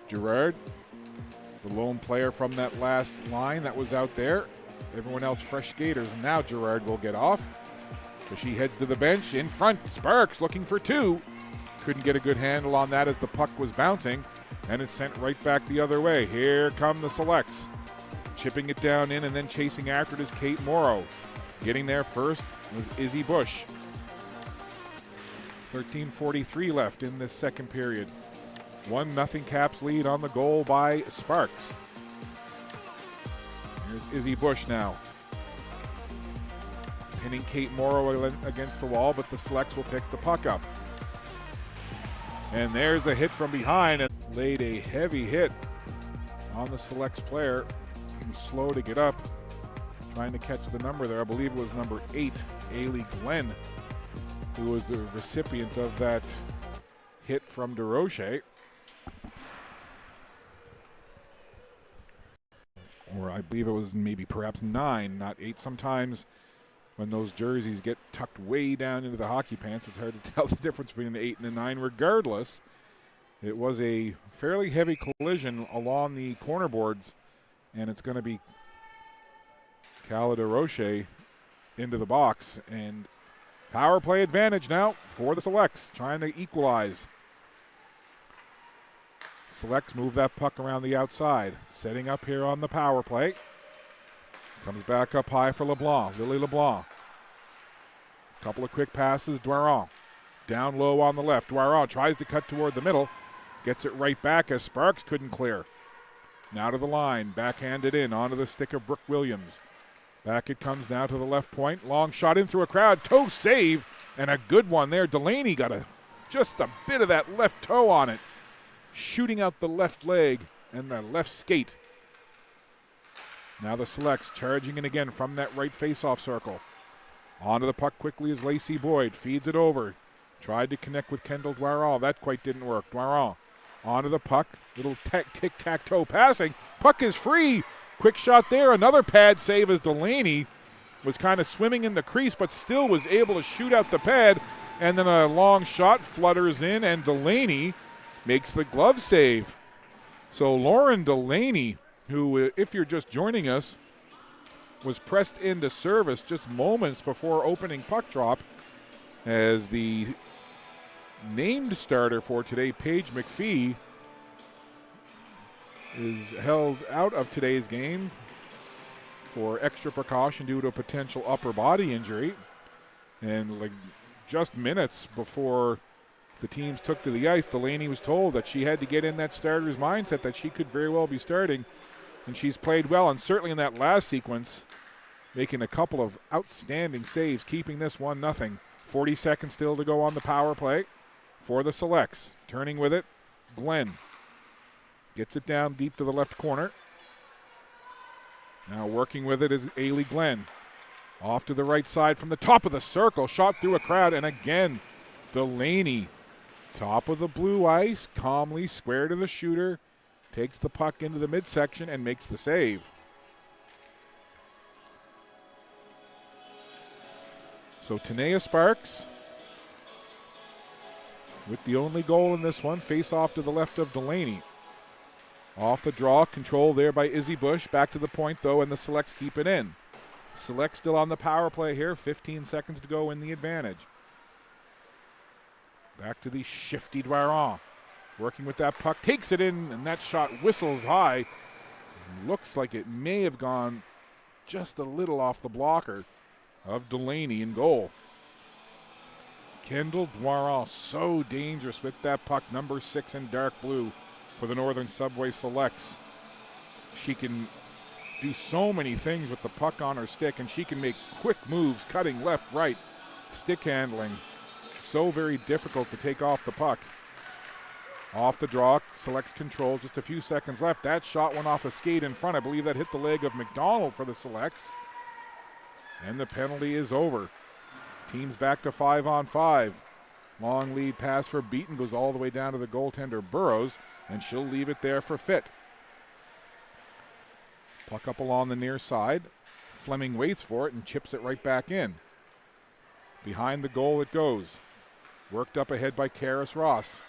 Gerard, the lone player from that last line that was out there. Everyone else fresh skaters. And now Gerard will get off. So she heads to the bench. In front, Sparks looking for two. Couldn't get a good handle on that as the puck was bouncing. and it's sent right back the other way. Here come the Selects. Chipping it down in and then chasing after it is Kate Morrow. Getting there first was Izzy Bush. 13:43 left in this second period. 1-0 Caps lead on the goal by Sparks. Here's Izzy Bush now. Pinning Kate Morrow against the wall, but the Selects will pick the puck up. And there's a hit from behind and laid a heavy hit on the Selects player. He was slow to get up, trying to catch the number there. I believe it was number 8, Ailey Glenn, who was the recipient of that hit from DeRoche. Or I believe it was maybe perhaps 9, not 8. Sometimes when those jerseys get tucked way down into the hockey pants, it's hard to tell the difference between an 8 and a 9. Regardless, it was a fairly heavy collision along the corner boards, and it's going to be Cala DeRoche into the box. And power play advantage now for the Selects, trying to equalize. Selects move that puck around the outside, setting up here on the power play. Comes back up high for LeBlanc, Lily LeBlanc. Couple of quick passes, Dwaron. Down low on the left, Dwaron tries to cut toward the middle, gets it right back as Sparks couldn't clear. Now to the line, backhanded in onto the stick of Brooke Williams. Back it comes now to the left point, long shot in through a crowd, toe save, and a good one there. Delaney got just a bit of that left toe on it, shooting out the left leg and the left skate. Now the Selects charging in again from that right face-off circle. Onto the puck quickly is Lacey Boyd. Feeds it over. Tried to connect with Kendall Dwaron. That quite didn't work. Dwaron onto the puck. Little tic-tac-toe passing. Puck is free. Quick shot there. Another pad save as Delaney was kind of swimming in the crease but still was able to shoot out the pad. And then a long shot flutters in and Delaney makes the glove save. So Lauren Delaney, who, if you're just joining us, was pressed into service just moments before opening puck drop, as the named starter for today, Paige McPhee, is held out of today's game for extra precaution due to a potential upper body injury. And like just minutes before the teams took to the ice, Delaney was told that she had to get in that starter's mindset that she could very well be starting. And she's played well, and certainly in that last sequence, making a couple of outstanding saves, keeping this 1-0. 40 seconds still to go on the power play for the Selects. Turning with it, Glenn gets it down deep to the left corner. Now working with it is Ailey Glenn. Off to the right side from the top of the circle, shot through a crowd, and again, Delaney, top of the blue ice, calmly square to the shooter, takes the puck into the midsection and makes the save. So Tanea Sparks with the only goal in this one, face off to the left of Delaney. Off the draw, control there by Izzy Bush. Back to the point though, and the Selects keep it in. Selects still on the power play here, 15 seconds to go in the advantage. Back to the shifty Dwaron. Working with that puck, takes it in, and that shot whistles high. Looks like it may have gone just a little off the blocker of Delaney in goal. Kendall Dwaron, so dangerous with that puck, number 6 in dark blue for the Northern Subway Selects. She can do so many things with the puck on her stick, and she can make quick moves, cutting left, right, stick handling. So very difficult to take off the puck. Off the draw, Selects control, just a few seconds left. That shot went off a skate in front. I believe that hit the leg of McDonald for the Selects. And the penalty is over. Team's back to 5-on-5. Long lead pass for Beaton goes all the way down to the goaltender Burrows, and she'll leave it there for Fitt. Puck up along the near side. Fleming waits for it and chips it right back in. Behind the goal it goes. Worked up ahead by Karis Ross.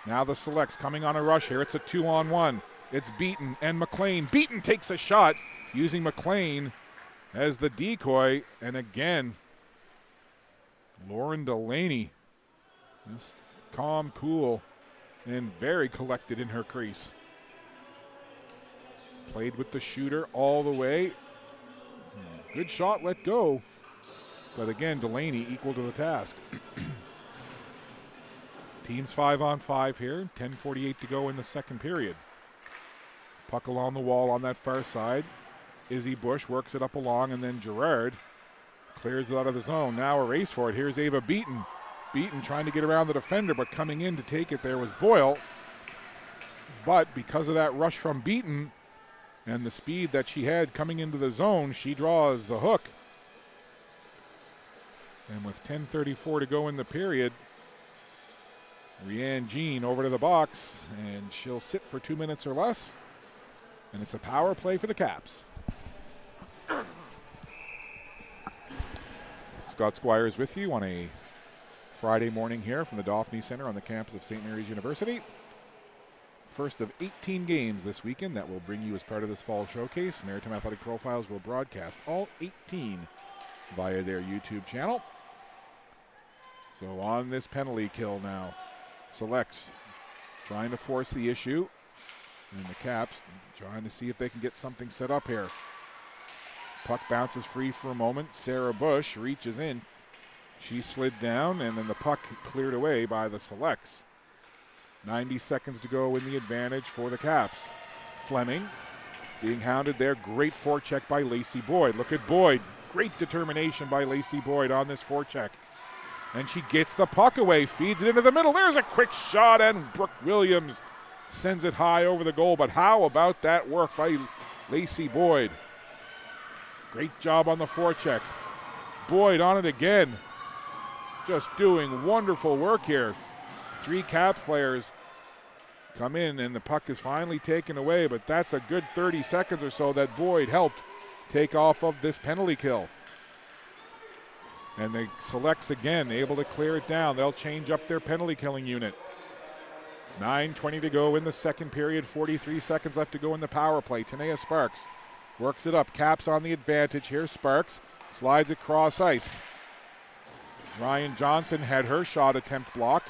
Now the Selects coming on a rush here. It's a 2-on-1. It's Beaton and McLean. Beaton takes a shot using McLean as the decoy. And again, Lauren Delaney, just calm, cool, and very collected in her crease. Played with the shooter all the way. Good shot, let go. But again, Delaney equal to the task. Teams 5-on-5 here. 10:48 to go in the second period. Puck along the wall on that far side. Izzy Bush works it up along, and then Gerard clears it out of the zone. Now a race for it. Here's Ava Beaton. Beaton trying to get around the defender, but coming in to take it there was Boyle. But because of that rush from Beaton and the speed that she had coming into the zone, she draws the hook. And with 10:34 to go in the period, Rianne Jean over to the box, and she'll sit for 2 minutes or less. And it's a power play for the Caps. Scott Squires with you on a Friday morning here from the Dauphin Center on the campus of St. Mary's University. First of 18 games this weekend that will bring you as part of this fall showcase. Maritime Athletic Profiles will broadcast all 18 via their YouTube channel. So on this penalty kill now, Selects trying to force the issue, and the Caps trying to see if they can get something set up here. Puck bounces free for a moment. Sarah Bush reaches in. She slid down, and then the puck cleared away by the Selects. 90 seconds to go in the advantage for the Caps. Fleming being hounded there. Great forecheck by Lacey Boyd. Look at Boyd. Great determination by Lacey Boyd on this forecheck. And she gets the puck away, feeds it into the middle. There's a quick shot, and Brooke Williams sends it high over the goal. But how about that work by Lacey Boyd? Great job on the forecheck. Boyd on it again. Just doing wonderful work here. 3 Caps players come in, and the puck is finally taken away, but that's a good 30 seconds or so that Boyd helped take off of this penalty kill. And the Selects again, able to clear it down. They'll change up their penalty killing unit. 9:20 to go in the second period, 43 seconds left to go in the power play. Tanea Sparks works it up. Caps on the advantage here. Sparks slides across ice. Ryan Johnson had her shot attempt blocked.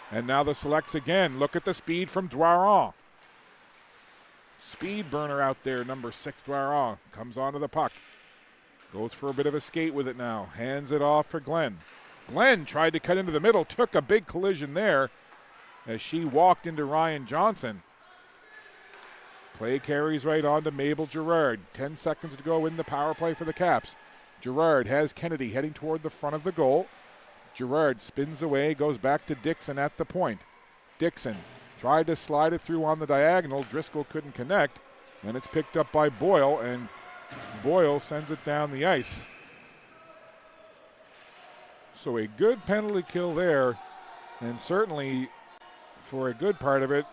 And now the Selects again. Look at the speed from Dwaron. Speed burner out there, number 6 Dwaron. Comes onto the puck. Goes for a bit of a skate with it now. Hands it off for Glenn. Glenn tried to cut into the middle. Took a big collision there as she walked into Ryan Johnson. Play carries right on to Mabel Gerard. 10 seconds to go in the power play for the Caps. Gerard has Kennedy heading toward the front of the goal. Gerard spins away, goes back to Dixon at the point. Dixon tried to slide it through on the diagonal. Driscoll couldn't connect, and it's picked up by Boyle, and Boyle sends it down the ice. So a good penalty kill there, and certainly for a good part of it,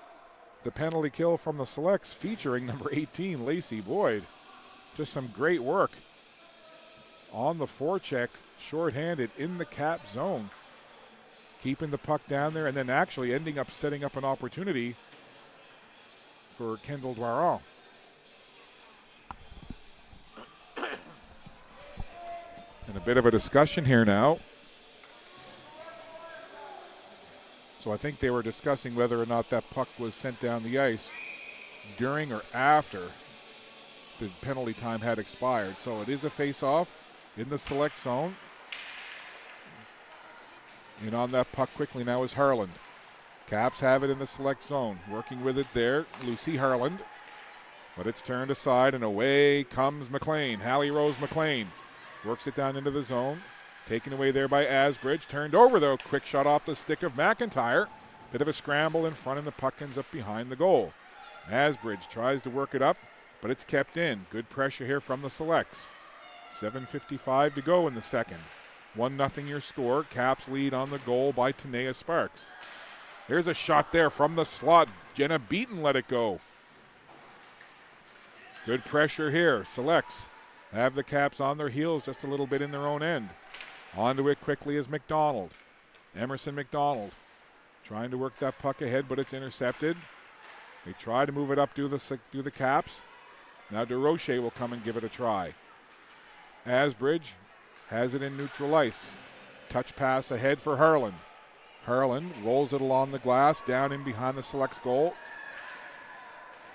the penalty kill from the Selects featuring number 18, Lacey Boyd. Just some great work on the forecheck, shorthanded in the Cap zone, keeping the puck down there and then actually ending up setting up an opportunity for Kendall Dwaron. And a bit of a discussion here now. So I think they were discussing whether or not that puck was sent down the ice during or after the penalty time had expired. So it is a face-off in the Select zone. And on that puck quickly now is Harland. Caps have it in the Select zone. Working with it there, Lucy Harland. But it's turned aside, and away comes McLean. Hallie Rose McLean works it down into the zone. Taken away there by Asbridge. Turned over, though. Quick shot off the stick of McIntyre. Bit of a scramble in front, and the puck ends up behind the goal. Asbridge tries to work it up, but it's kept in. Good pressure here from the Selects. 7:55 to go in the second. 1-0 your score. Caps lead on the goal by Tanea Sparks. There's a shot there from the slot. Jenna Beaton let it go. Good pressure here. Selects have the Caps on their heels just a little bit in their own end. Onto it quickly is McDonald. Emerson McDonald trying to work that puck ahead, but it's intercepted. They try to move it up to the Caps. Now DeRoche will come and give it a try. Asbridge has it in neutral ice. Touch pass ahead for Harland. Harlan rolls it along the glass, down in behind the Selects goal.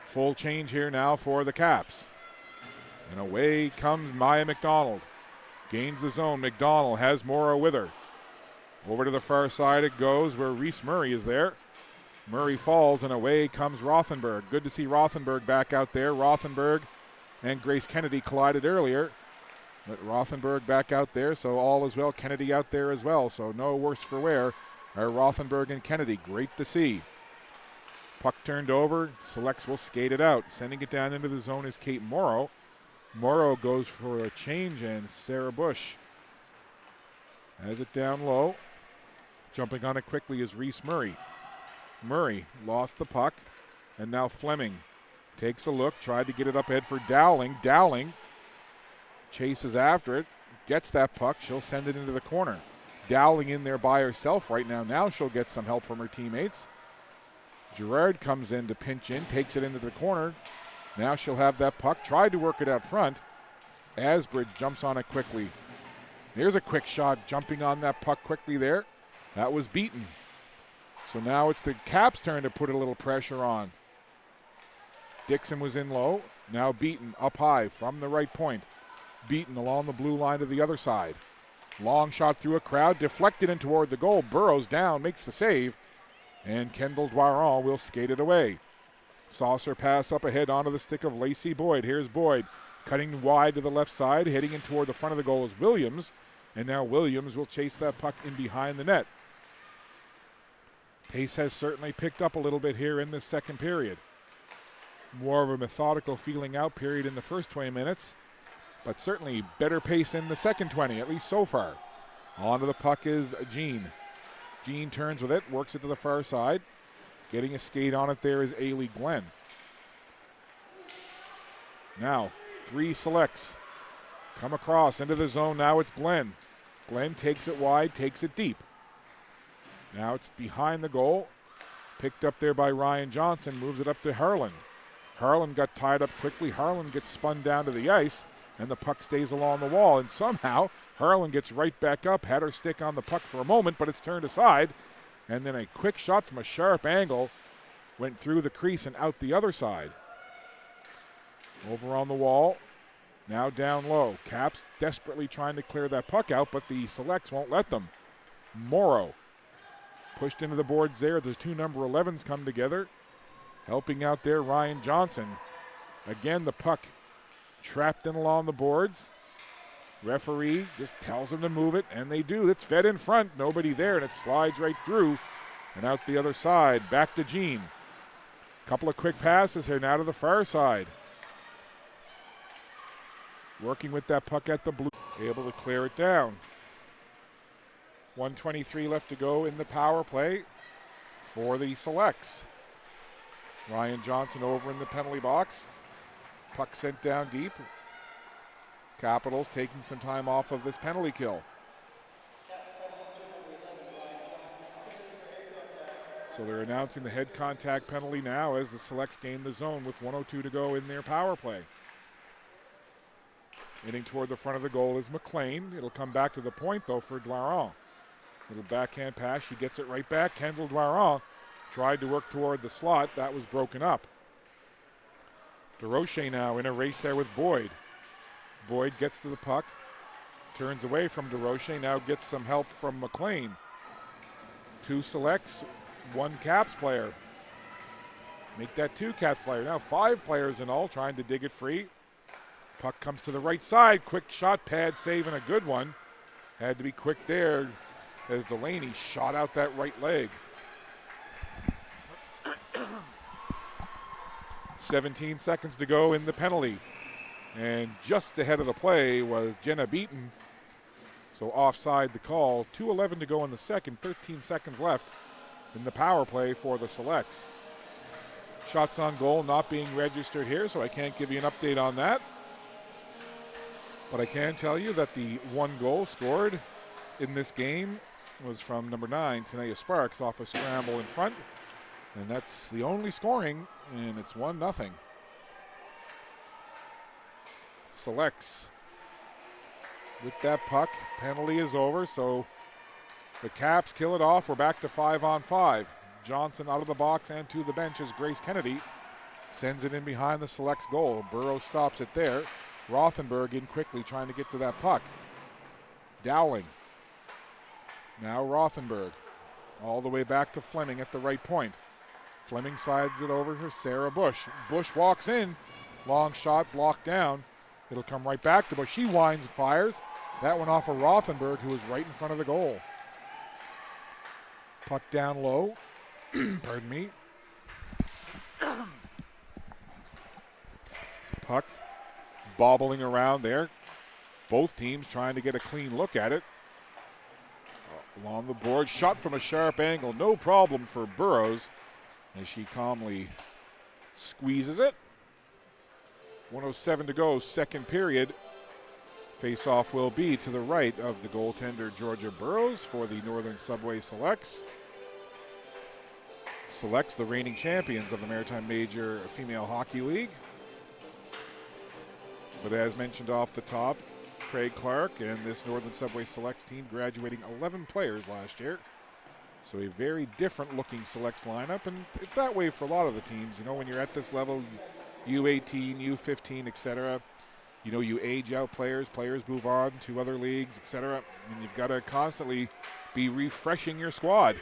Full change here now for the Caps. And away comes Maya McDonald. Gains the zone. McDonald has Morrow with her. Over to the far side it goes where Reese Murray is there. Murray falls and away comes Rothenberg. Good to see Rothenberg back out there. Rothenberg and Grace Kennedy collided earlier. But Rothenberg back out there, so all is well. Kennedy out there as well, so no worse for wear are Rothenberg and Kennedy. Great to see. Puck turned over. Selects will skate it out. Sending it down into the zone is Kate Morrow. Morrow goes for a change, and Sarah Bush has it down low. Jumping on it quickly is Reese Murray. Murray lost the puck, and now Fleming takes a look, tried to get it up ahead for Dowling. Dowling chases after it, gets that puck. She'll send it into the corner. Dowling in there by herself right now. Now she'll get some help from her teammates. Gerard comes in to pinch in, takes it into the corner. Now she'll have that puck. Tried to work it out front. Asbridge jumps on it quickly. There's a quick shot jumping on that puck quickly there. That was beaten. So now it's the Caps' turn to put a little pressure on. Dixon was in low. Now Beaton up high from the right point. Beaton along the blue line to the other side. Long shot through a crowd, deflected in toward the goal. Burrows down, makes the save. And Kendall Dwaron will skate it away. Saucer pass up ahead onto the stick of Lacey Boyd. Here's Boyd cutting wide to the left side. Heading in toward the front of the goal is Williams. And now Williams will chase that puck in behind the net. Pace has certainly picked up a little bit here in this second period. More of a methodical feeling out period in the first 20 minutes, but certainly better pace in the second 20, at least so far. Onto the puck is Jean. Jean turns with it, works it to the far side. Getting a skate on it there is Ailey Glenn. Now, 3 Selects come across into the zone. Now it's Glenn. Glenn takes it wide, takes it deep. Now it's behind the goal. Picked up there by Ryan Johnson, moves it up to Harlan. Harlan got tied up quickly. Harlan gets spun down to the ice, and the puck stays along the wall. And somehow, Harlan gets right back up, had her stick on the puck for a moment, but it's turned aside. And then a quick shot from a sharp angle went through the crease and out the other side. Over on the wall, now down low. Caps desperately trying to clear that puck out, but the Selects won't let them. Morrow pushed into the boards there. The 2 number 11s come together. Helping out there, Ryan Johnson. Again, the puck trapped in along the boards. Referee just tells them to move it, and they do. It's fed in front. Nobody there, and it slides right through and out the other side. Back to Jean. Couple of quick passes here now to the far side. Working with that puck at the blue. Able to clear it down. 1:23 left to go in the power play for the Selects. Ryan Johnson over in the penalty box. Puck sent down deep. Capitals taking some time off of this penalty kill. So they're announcing the head contact penalty now as the Selects gain the zone with 1:02 to go in their power play. Heading toward the front of the goal is McLean. It'll come back to the point, though, for Dwaron. Little backhand pass. She gets it right back. Kendall Dwaron tried to work toward the slot. That was broken up. DeRoche now in a race there with Boyd. Boyd gets to the puck. Turns away from DeRoche. Now gets some help from McLean. 2 Selects, 1 Caps player. Make that 2 Caps player. Now 5 players in all trying to dig it free. Puck comes to the right side. Quick shot, pad save, and a good one. Had to be quick there as Delaney shot out that right leg. 17 seconds to go in the penalty. And just ahead of the play was Jenna Beaton. So offside the call. 2:11 to go in the second. 13 seconds left in the power play for the Selects. Shots on goal not being registered here, so I can't give you an update on that. But I can tell you that the 1 goal scored in this game was from number 9, Tanea Sparks, off a scramble in front. And that's the only scoring, and it's 1-0. Selects with that puck. Penalty is over, so The Caps kill it off. We're back to 5-on-5. Johnson out of the box and to the bench as Grace Kennedy sends it in behind the Selects goal. Burrows stops it there. Rothenberg in quickly trying to get to that puck. Dowling. Now Rothenberg. All the way back to Fleming at the right point. Fleming slides it over to Sarah Bush. Bush walks in. Long shot blocked down. It'll come right back to Bush. She winds and fires. That one off of Rothenberg, who was right in front of the goal. Puck down low. Pardon me. Puck bobbling around there. Both teams trying to get a clean look at it. Along the board, shot from a sharp angle. No problem for Burrows as she calmly squeezes it. 1:07 to go, second period. Face-off will be to the right of the goaltender Georgia Burrows for the Northern Subway Selects. Selects, the reigning champions of the Maritime Major Female Hockey League. But as mentioned off the top, Craig Clark and this Northern Subway Selects team graduating 11 players last year. So a very different looking Selects lineup, and it's that way for a lot of the teams. You know, when you're at this level, U18, U15, etc., you know, you age out players move on to other leagues, etc., and you've got to constantly be refreshing your squad.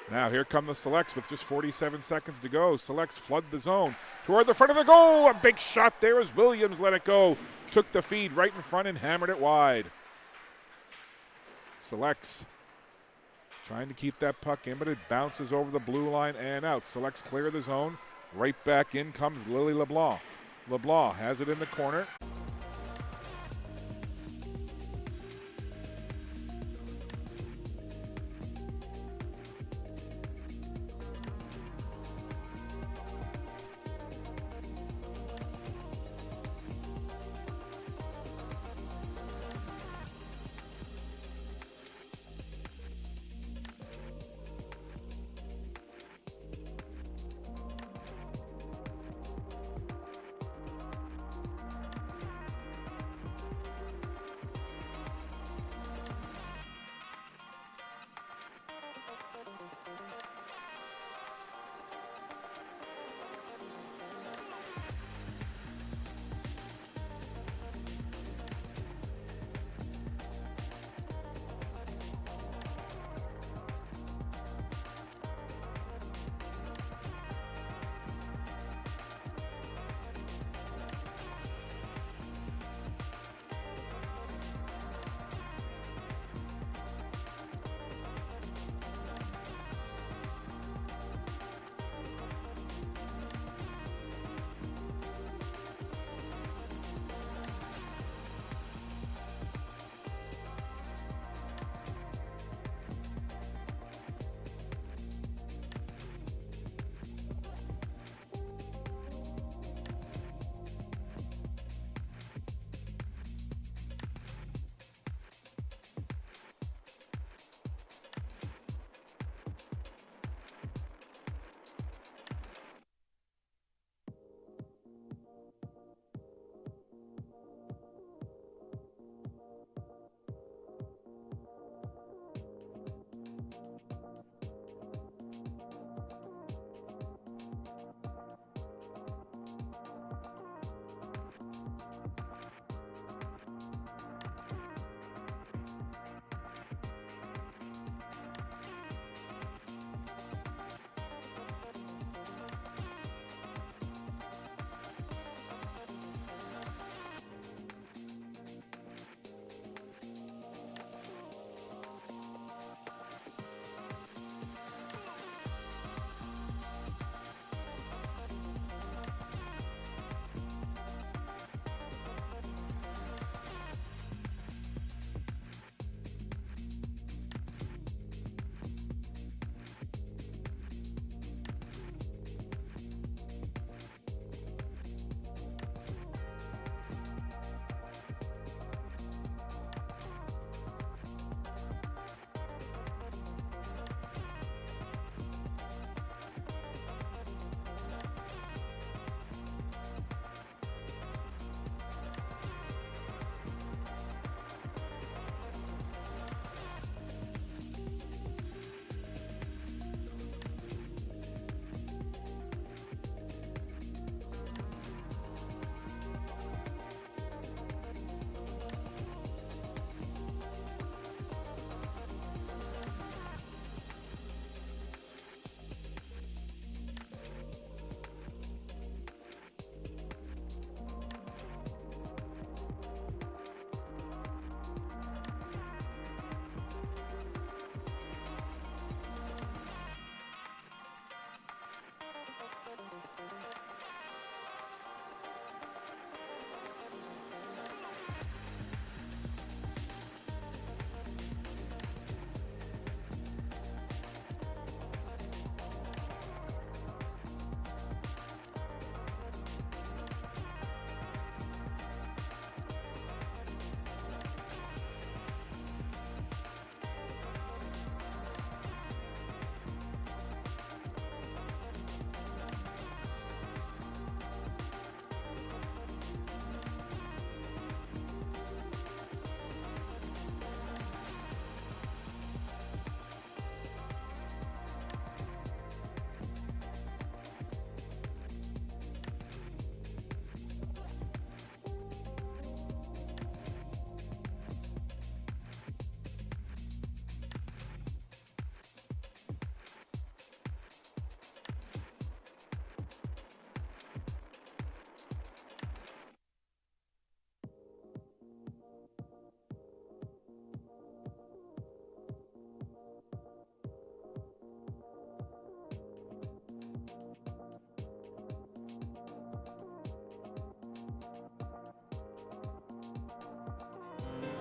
Now here come the Selects with just 47 seconds to go. Selects flood the zone toward the front of the goal. A big shot there as Williams let it go. Took the feed right in front and hammered it wide. Selects trying to keep that puck in, but it bounces over the blue line and out. Selects clear the zone. Right back in comes Lily LeBlanc. LeBlanc has it in the corner.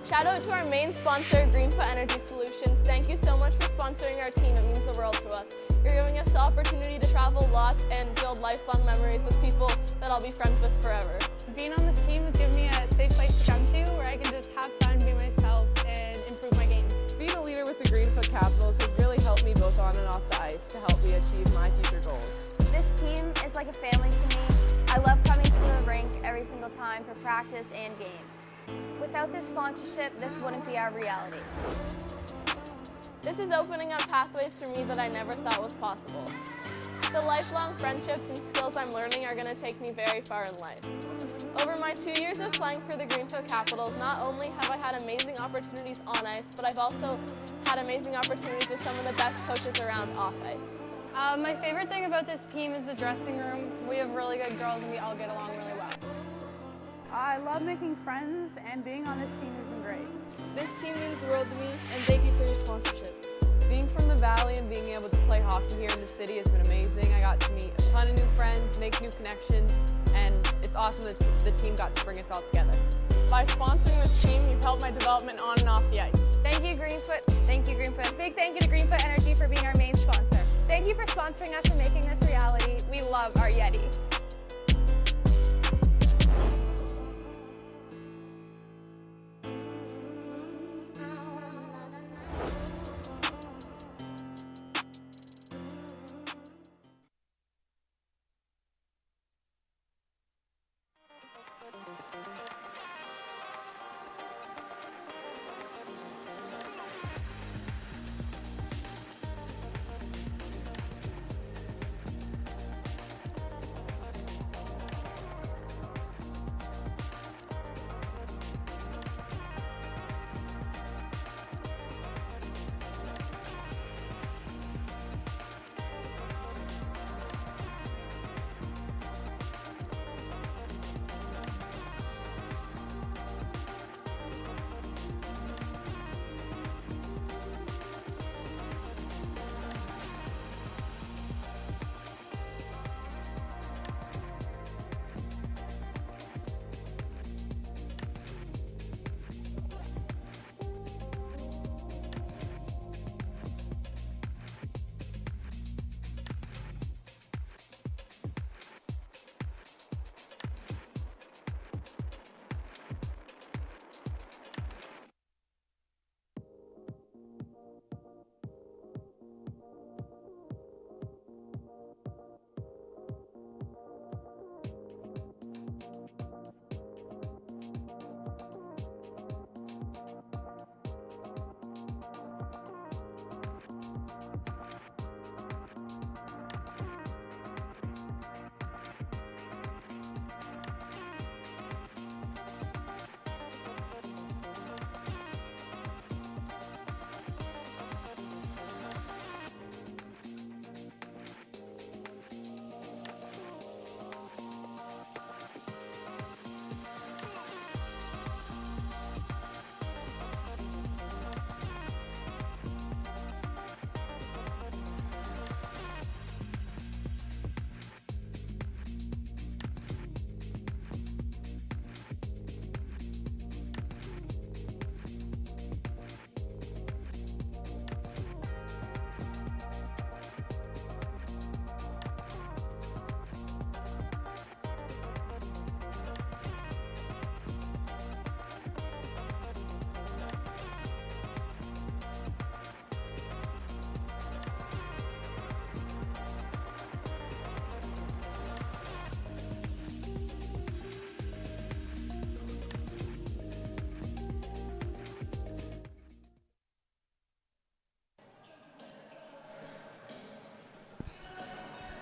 Shout out to our main sponsor, Greenfoot Energy Solutions. Thank you so much for sponsoring our team. It means the world to us. You're giving us the opportunity to travel lots and build lifelong memories with people that I'll be friends with forever. Being on this team has given me a safe place to come to where I can just have fun, be myself, and improve my game. Being a leader with the Greenfoot Capitals has really helped me both on and off the ice to help me achieve my future goals. This team is like a family to me. I love coming to the rink every single time for practice and games. Without this sponsorship, this wouldn't be our reality. This is opening up pathways for me that I never thought was possible. The lifelong friendships and skills I'm learning are going to take me very far in life. Over my 2 years of playing for the Greenfoot Capitals, not only have I had amazing opportunities on ice, but I've also had amazing opportunities with some of the best coaches around off ice. My favorite thing about this team is the dressing room. We have really good girls and we all get along really well. I love making friends and being on this team has been great. This team means the world to me, and thank you for your sponsorship. Being from the Valley and being able to play hockey here in the city has been amazing. I got to meet a ton of new friends, make new connections, and it's awesome that the team got to bring us all together. By sponsoring this team, you've helped my development on and off the ice. Thank you, Greenfoot. Thank you, Greenfoot. Big thank you to Greenfoot Energy for being our main sponsor. Thank you for sponsoring us and making this reality. We love our Yeti.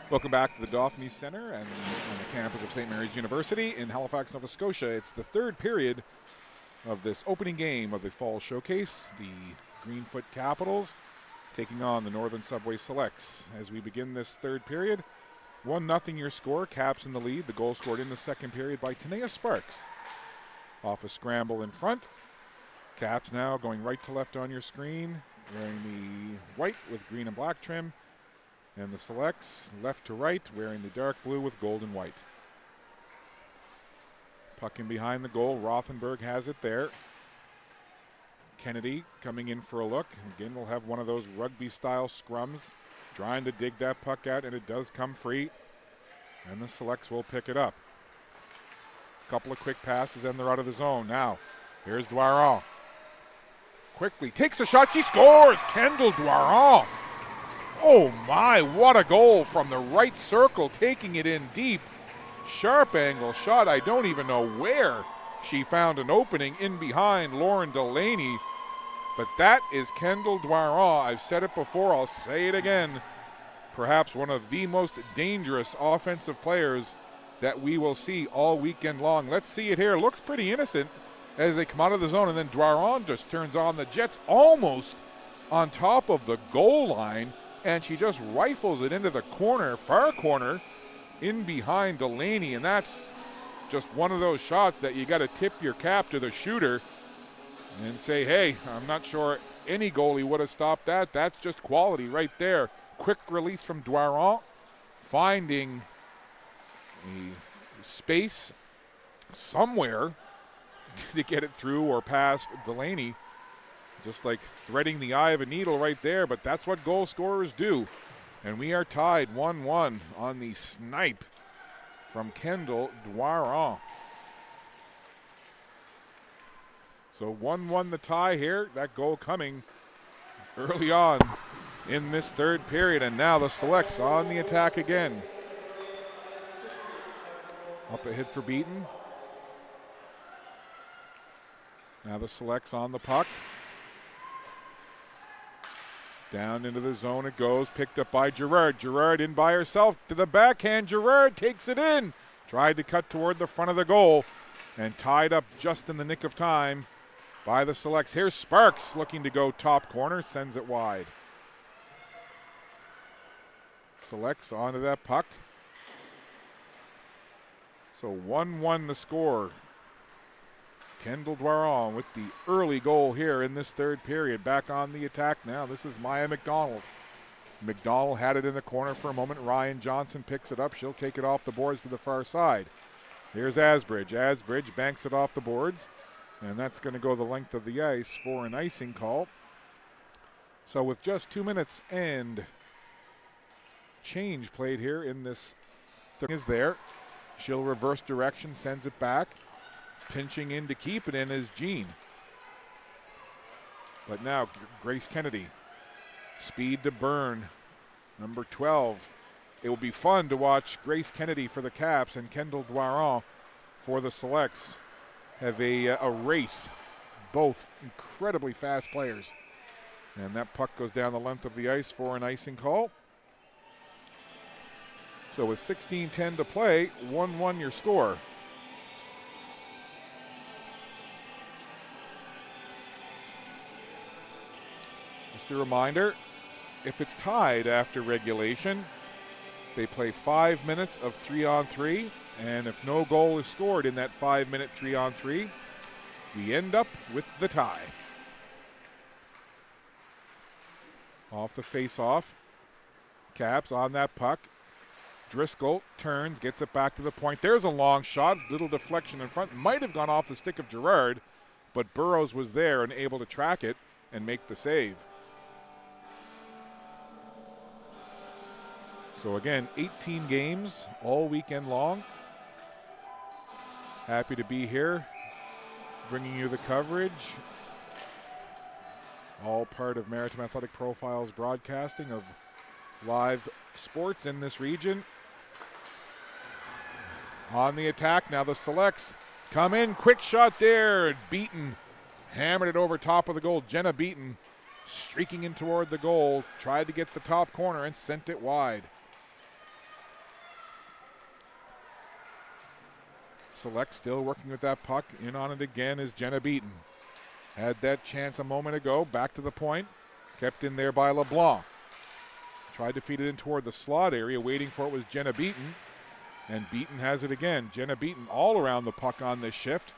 Welcome back to the Dauphine Center and on the campus of St. Mary's University in Halifax, Nova Scotia. It's the third period of this opening game of the Fall Showcase. The Greenfoot Capitals taking on the Northern Subway Selects. As we begin this third period, 1-0 your score. Caps in the lead. The goal scored in the second period by Tanea Sparks. Off a scramble in front. Caps now going right to left on your screen, wearing the white with green and black trim. And the Selects left to right, wearing the dark blue with gold and white. Puck in behind the goal. Rothenberg has it there. Kennedy coming in for a look. Again, we'll have one of those rugby-style scrums, trying to dig that puck out, and it does come free. And the Selects will pick it up. Couple of quick passes, and they're out of the zone. Now, here's Dwaron. Quickly takes a shot. She scores! Kendall Dwaron. Oh my, what a goal from the right circle, taking it in deep. Sharp angle shot. I don't even know where she found an opening in behind Lauren Delaney. But that is Kendall Dwaron. I've said it before, I'll say it again. Perhaps one of the most dangerous offensive players that we will see all weekend long. Let's see it here. Looks pretty innocent as they come out of the zone, and then Dwaron just turns on the Jets almost on top of the goal line, and she just rifles it into the corner, far corner, in behind Delaney, and that's just one of those shots that you got to tip your cap to the shooter and say, hey, I'm not sure any goalie would have stopped that. That's just quality right there. Quick release from Dwaron, finding a space somewhere to get it through or past Delaney. Just like threading the eye of a needle right there, but that's what goal scorers do. And we are tied 1-1 on the snipe from Kendall Dwaron. So 1-1 the tie here. That goal coming early on in this third period. And now the Selects on the attack again. Up ahead for Beaton. Now the Selects on the puck. Down into the zone it goes, picked up by Gerard. Gerard in by herself to the backhand. Gerard takes it in. Tried to cut toward the front of the goal and tied up just in the nick of time by the Selects. Here's Sparks looking to go top corner, sends it wide. Selects onto that puck. So 1-1 the score. Kendall Dwaron with the early goal here in this third period. Back on the attack now. This is Maya McDonald. McDonald had it in the corner for a moment. Ryan Johnson picks it up. She'll take it off the boards to the far side. Here's Asbridge. Asbridge banks it off the boards. And that's going to go the length of the ice for an icing call. So with just 2 minutes and change played here in this third is there. She'll reverse direction, sends it back. Pinching in to keep it in is Jean. But now Grace Kennedy. Speed to burn. Number 12. It will be fun to watch Grace Kennedy for the Caps and Kendall Dwaron for the Selects have a race. Both incredibly fast players. And that puck goes down the length of the ice for an icing call. So with 16:10 to play, 1-1 your score. Just a reminder, if it's tied after regulation, they play 5 minutes of 3-on-3, and if no goal is scored in that 5-minute 3-on-3, we end up with the tie. Off the face-off, Caps on that puck. Driscoll turns, gets it back to the point. There's a long shot, little deflection in front. Might have gone off the stick of Gerard, but Burrows was there and able to track it and make the save. So again, 18 games all weekend long. Happy to be here, bringing you the coverage. All part of Maritime Athletic Profiles broadcasting of live sports in this region. On the attack now, the Selects come in. Quick shot there. Beaton hammered it over top of the goal. Jenna Beaton streaking in toward the goal. Tried to get the top corner and sent it wide. Select still working with that puck. In on it again is Jenna Beaton. Had that chance a moment ago. Back to the point. Kept in there by LeBlanc. Tried to feed it in toward the slot area. Waiting for it was Jenna Beaton. And Beaton has it again. Jenna Beaton all around the puck on this shift.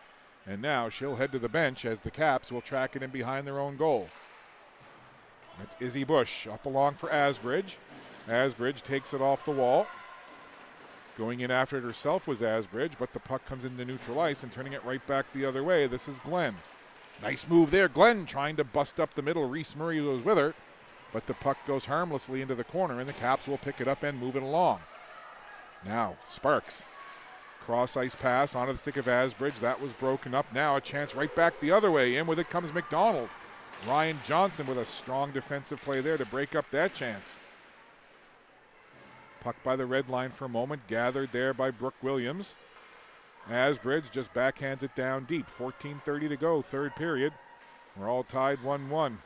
And now she'll head to the bench as the Caps will track it in behind their own goal. That's Izzy Bush up along for Asbridge. Asbridge takes it off the wall. Going in after it herself was Asbridge, but the puck comes into neutral ice and turning it right back the other way. This is Glenn. Nice move there. Glenn trying to bust up the middle. Reese Murray was with her, but the puck goes harmlessly into the corner, and the Caps will pick it up and move it along. Now, Sparks. Cross ice pass onto the stick of Asbridge. That was broken up. Now a chance right back the other way. In with it comes McDonald. Ryan Johnson with a strong defensive play there to break up that chance. Puck by the red line for a moment. Gathered there by Brooke Williams. Asbridge just backhands it down deep. 14:30 to go, third period. We're all tied 1-1.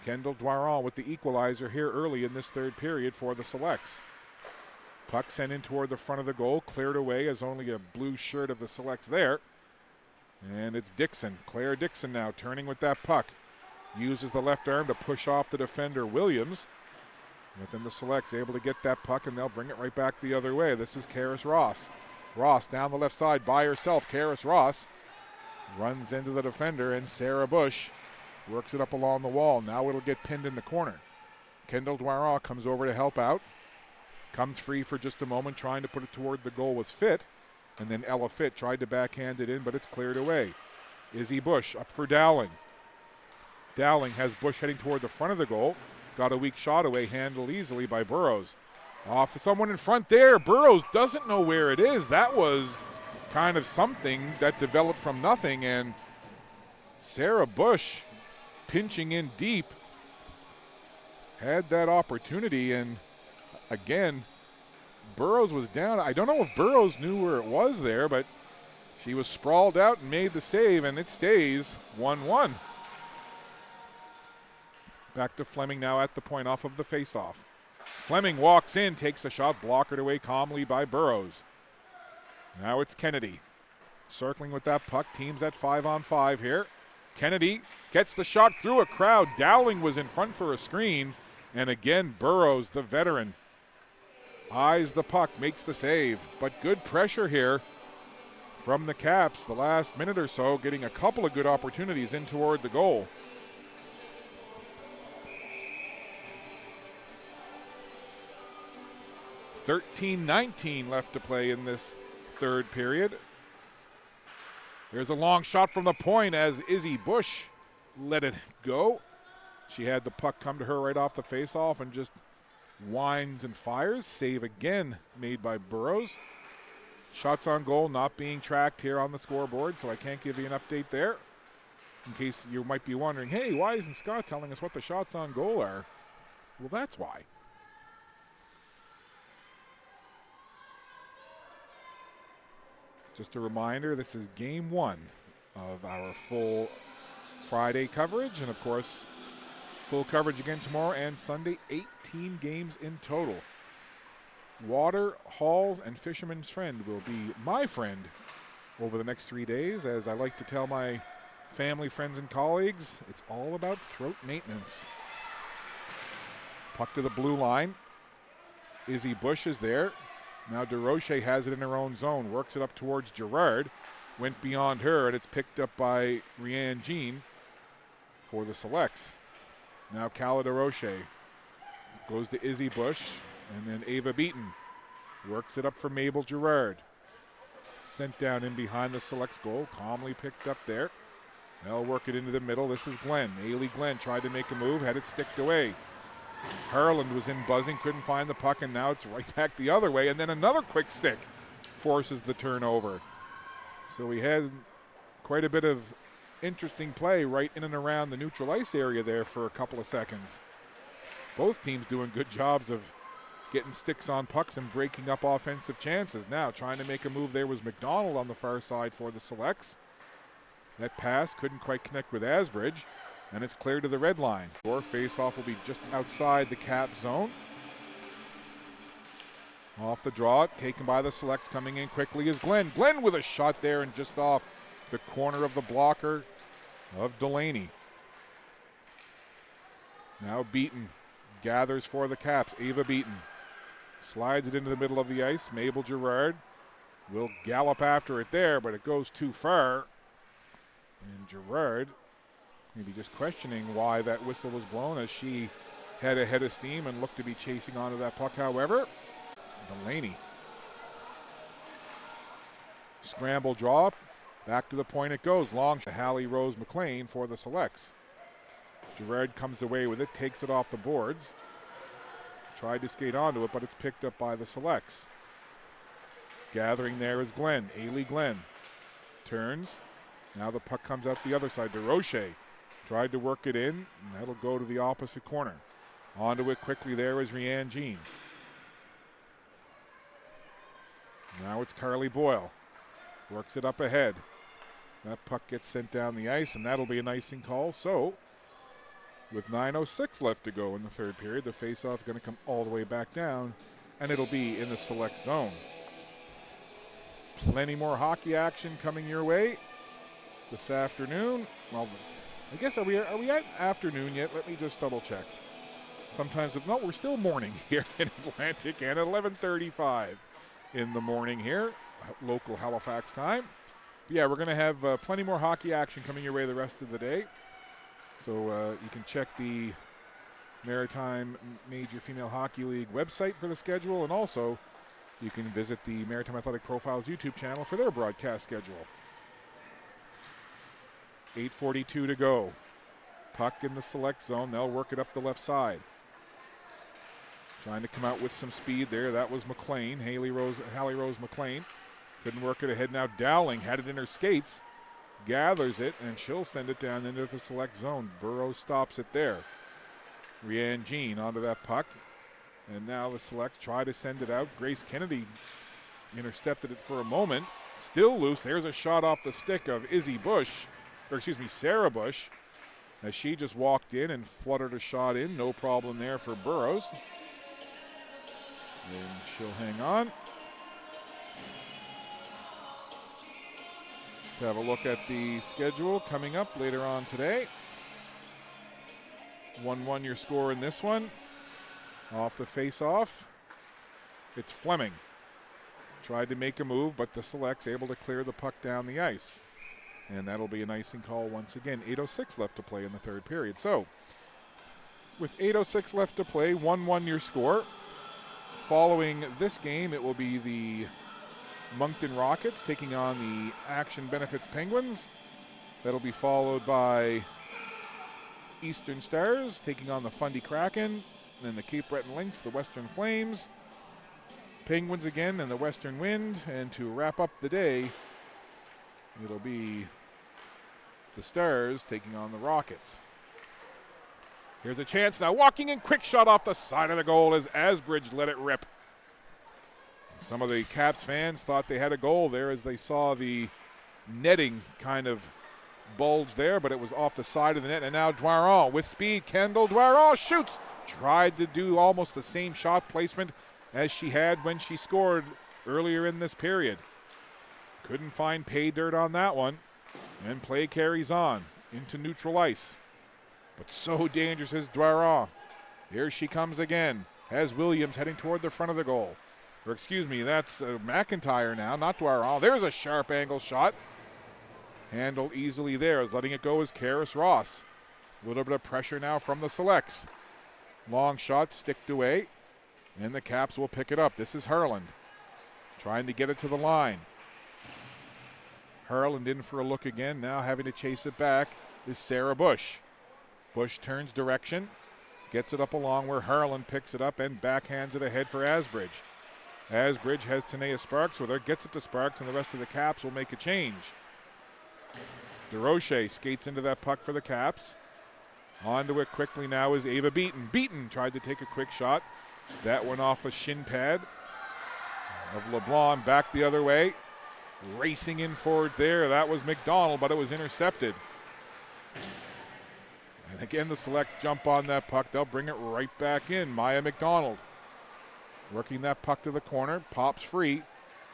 Kendall Dwaron with the equalizer here early in this third period for the Selects. Puck sent in toward the front of the goal, cleared away as only a blue shirt of the Selects there. And it's Dixon, Claire Dixon now turning with that puck. Uses the left arm to push off the defender Williams. But then the Selects able to get that puck and they'll bring it right back the other way. This is Karis Ross. Ross down the left side by herself. Karis Ross runs into the defender and Sarah Bush works it up along the wall. Now it'll get pinned in the corner. Kendall Dwaron comes over to help out. Comes free for just a moment, trying to put it toward the goal was Fitt. And then Ella Fitt tried to backhand it in, but it's cleared away. Izzy Bush up for Dowling. Dowling has Bush heading toward the front of the goal. Got a weak shot away, handled easily by Burrows. Off someone in front there. Burrows doesn't know where it is. That was kind of something that developed from nothing. And Sarah Bush pinching in deep had that opportunity, and again, Burrows was down. I don't know if Burrows knew where it was there, but she was sprawled out and made the save, and it stays 1-1. Back to Fleming now at the point off of the faceoff. Fleming walks in, takes a shot, blockered away calmly by Burrows. Now it's Kennedy. Circling with that puck, teams at 5-on-5 here. Kennedy gets the shot through a crowd. Dowling was in front for a screen, and again Burrows, the veteran, eyes the puck, makes the save. But good pressure here from the Caps the last minute or so, getting a couple of good opportunities in toward the goal. $13:19 left to play in this third period. There's a long shot from the point as Izzy Bush let it go. She had the puck come to her right off the faceoff and just winds and fires. Save again made by Burrows. Shots on goal not being tracked here on the scoreboard, so I can't give you an update there. In case you might be wondering, hey, why isn't Scott telling us what the shots on goal are? Well, that's why. Just a reminder, this is game one of our full Friday coverage, and of course, full coverage again tomorrow and Sunday, 18 games in total. Water, Halls, and Fisherman's Friend will be my friend over the next 3 days. As I like to tell my family, friends, and colleagues, it's all about throat maintenance. Puck to the blue line. Izzy Bush is there. Now DeRoche has it in her own zone, works it up towards Gerard. Went beyond her, and it's picked up by Rianne Jean for the Selects. Now Cala DeRoche goes to Izzy Bush, and then Ava Beaton works it up for Mabel Gerard. Sent down in behind the Selects goal, calmly picked up there. They'll work it into the middle. This is Glenn. Ailey Glenn tried to make a move, had it sticked away. Harland was in buzzing, couldn't find the puck, and now it's right back the other way. And then another quick stick forces the turnover. So we had quite a bit of interesting play right in and around the neutral ice area there for a couple of seconds. Both teams doing good jobs of getting sticks on pucks and breaking up offensive chances. Now trying to make a move there was McDonald on the far side for the Selects. That pass couldn't quite connect with Asbridge. And it's cleared to the red line. Or face-off will be just outside the Cap zone. Off the draw, taken by the Selects, coming in quickly is Glenn. Glenn with a shot there and just off the corner of the blocker of Delaney. Now Beaton gathers for the Caps. Ava Beaton slides it into the middle of the ice. Mabel Gerard will gallop after it there, but it goes too far. And Gerard maybe just questioning why that whistle was blown as she had a head of steam and looked to be chasing onto that puck. However, Delaney. Scramble draw. Back to the point it goes. Long to Hallie Rose McLean for the Selects. Gerard comes away with it, takes it off the boards. Tried to skate onto it, but it's picked up by the Selects. Gathering there is Glenn, Ailey Glenn. Turns. Now the puck comes out the other side to Roche. Tried to work it in, and that'll go to the opposite corner. Onto it quickly there is Rianne Jean. Now it's Carly Boyle. Works it up ahead. That puck gets sent down the ice, and that'll be an icing call. So, with 9:06 left to go in the third period, the faceoff is going to come all the way back down, and it'll be in the Select zone. Plenty more hockey action coming your way this afternoon. Well, I guess are we at afternoon yet? Let me just double check. Sometimes, no, we're still morning here in Atlantic, and at 11:35 in the morning here, local Halifax time. But yeah, we're going to have plenty more hockey action coming your way the rest of the day. So you can check the Maritime Major Female Hockey League website for the schedule, and also you can visit the Maritime Athletic Profiles YouTube channel for their broadcast schedule. 8:42 to go. Puck in the Select zone. They'll work it up the left side. Trying to come out with some speed there. That was McLean, Hallie Rose McLean. Couldn't work it ahead now. Dowling had it in her skates. Gathers it, and she'll send it down into the Select zone. Burrows stops it there. Rianne Jean onto that puck. And now the Select try to send it out. Grace Kennedy intercepted it for a moment. Still loose. There's a shot off the stick of Sarah Bush. As she just walked in and fluttered a shot in. No problem there for Burrows. And she'll hang on. Just have a look at the schedule coming up later on today. 1-1 your score in this one. Off the face-off, it's Fleming. Tried to make a move, but the Select's able to clear the puck down the ice. And that'll be an icing call once again. 8:06 left to play in the third period. So, with 8:06 left to play, 1-1 your score. Following this game, it will be the Moncton Rockets taking on the Action Benefits Penguins. That'll be followed by Eastern Stars taking on the Fundy Kraken. And then the Cape Breton Lynx, the Western Flames. Penguins again and the Western Wind. And to wrap up the day, it'll be the Stars taking on the Rockets. Here's a chance now. Walking in, quick shot off the side of the goal as Asbridge let it rip. Some of the Caps fans thought they had a goal there as they saw the netting kind of bulge there, but it was off the side of the net. And now Dwaron with speed. Kendall Dwaron shoots. Tried to do almost the same shot placement as she had when she scored earlier in this period. Couldn't find pay dirt on that one. And play carries on into neutral ice. But so dangerous is Dwaron. Here she comes again. Has Williams heading toward the front of the goal. Or excuse me, that's McIntyre now, not Dwaron. There's a sharp angle shot. Handled easily there. As letting it go is Karis Ross. A little bit of pressure now from the Selects. Long shot sticked away. And the Caps will pick it up. This is Harland. Trying to get it to the line. Harland in for a look again. Now having to chase it back is Sarah Bush. Bush turns direction. Gets it up along where Harland picks it up and backhands it ahead for Asbridge. Asbridge has Tanea Sparks with her. Gets it to Sparks and the rest of the Caps will make a change. DeRoche skates into that puck for the Caps. Onto it quickly now is Ava Beaton. Beaton tried to take a quick shot. That went off a shin pad of LeBlanc. Back the other way. Racing in forward there. That was McDonald, but it was intercepted. And again, the Selects jump on that puck. They'll bring it right back in. Maya McDonald working that puck to the corner. Pops free.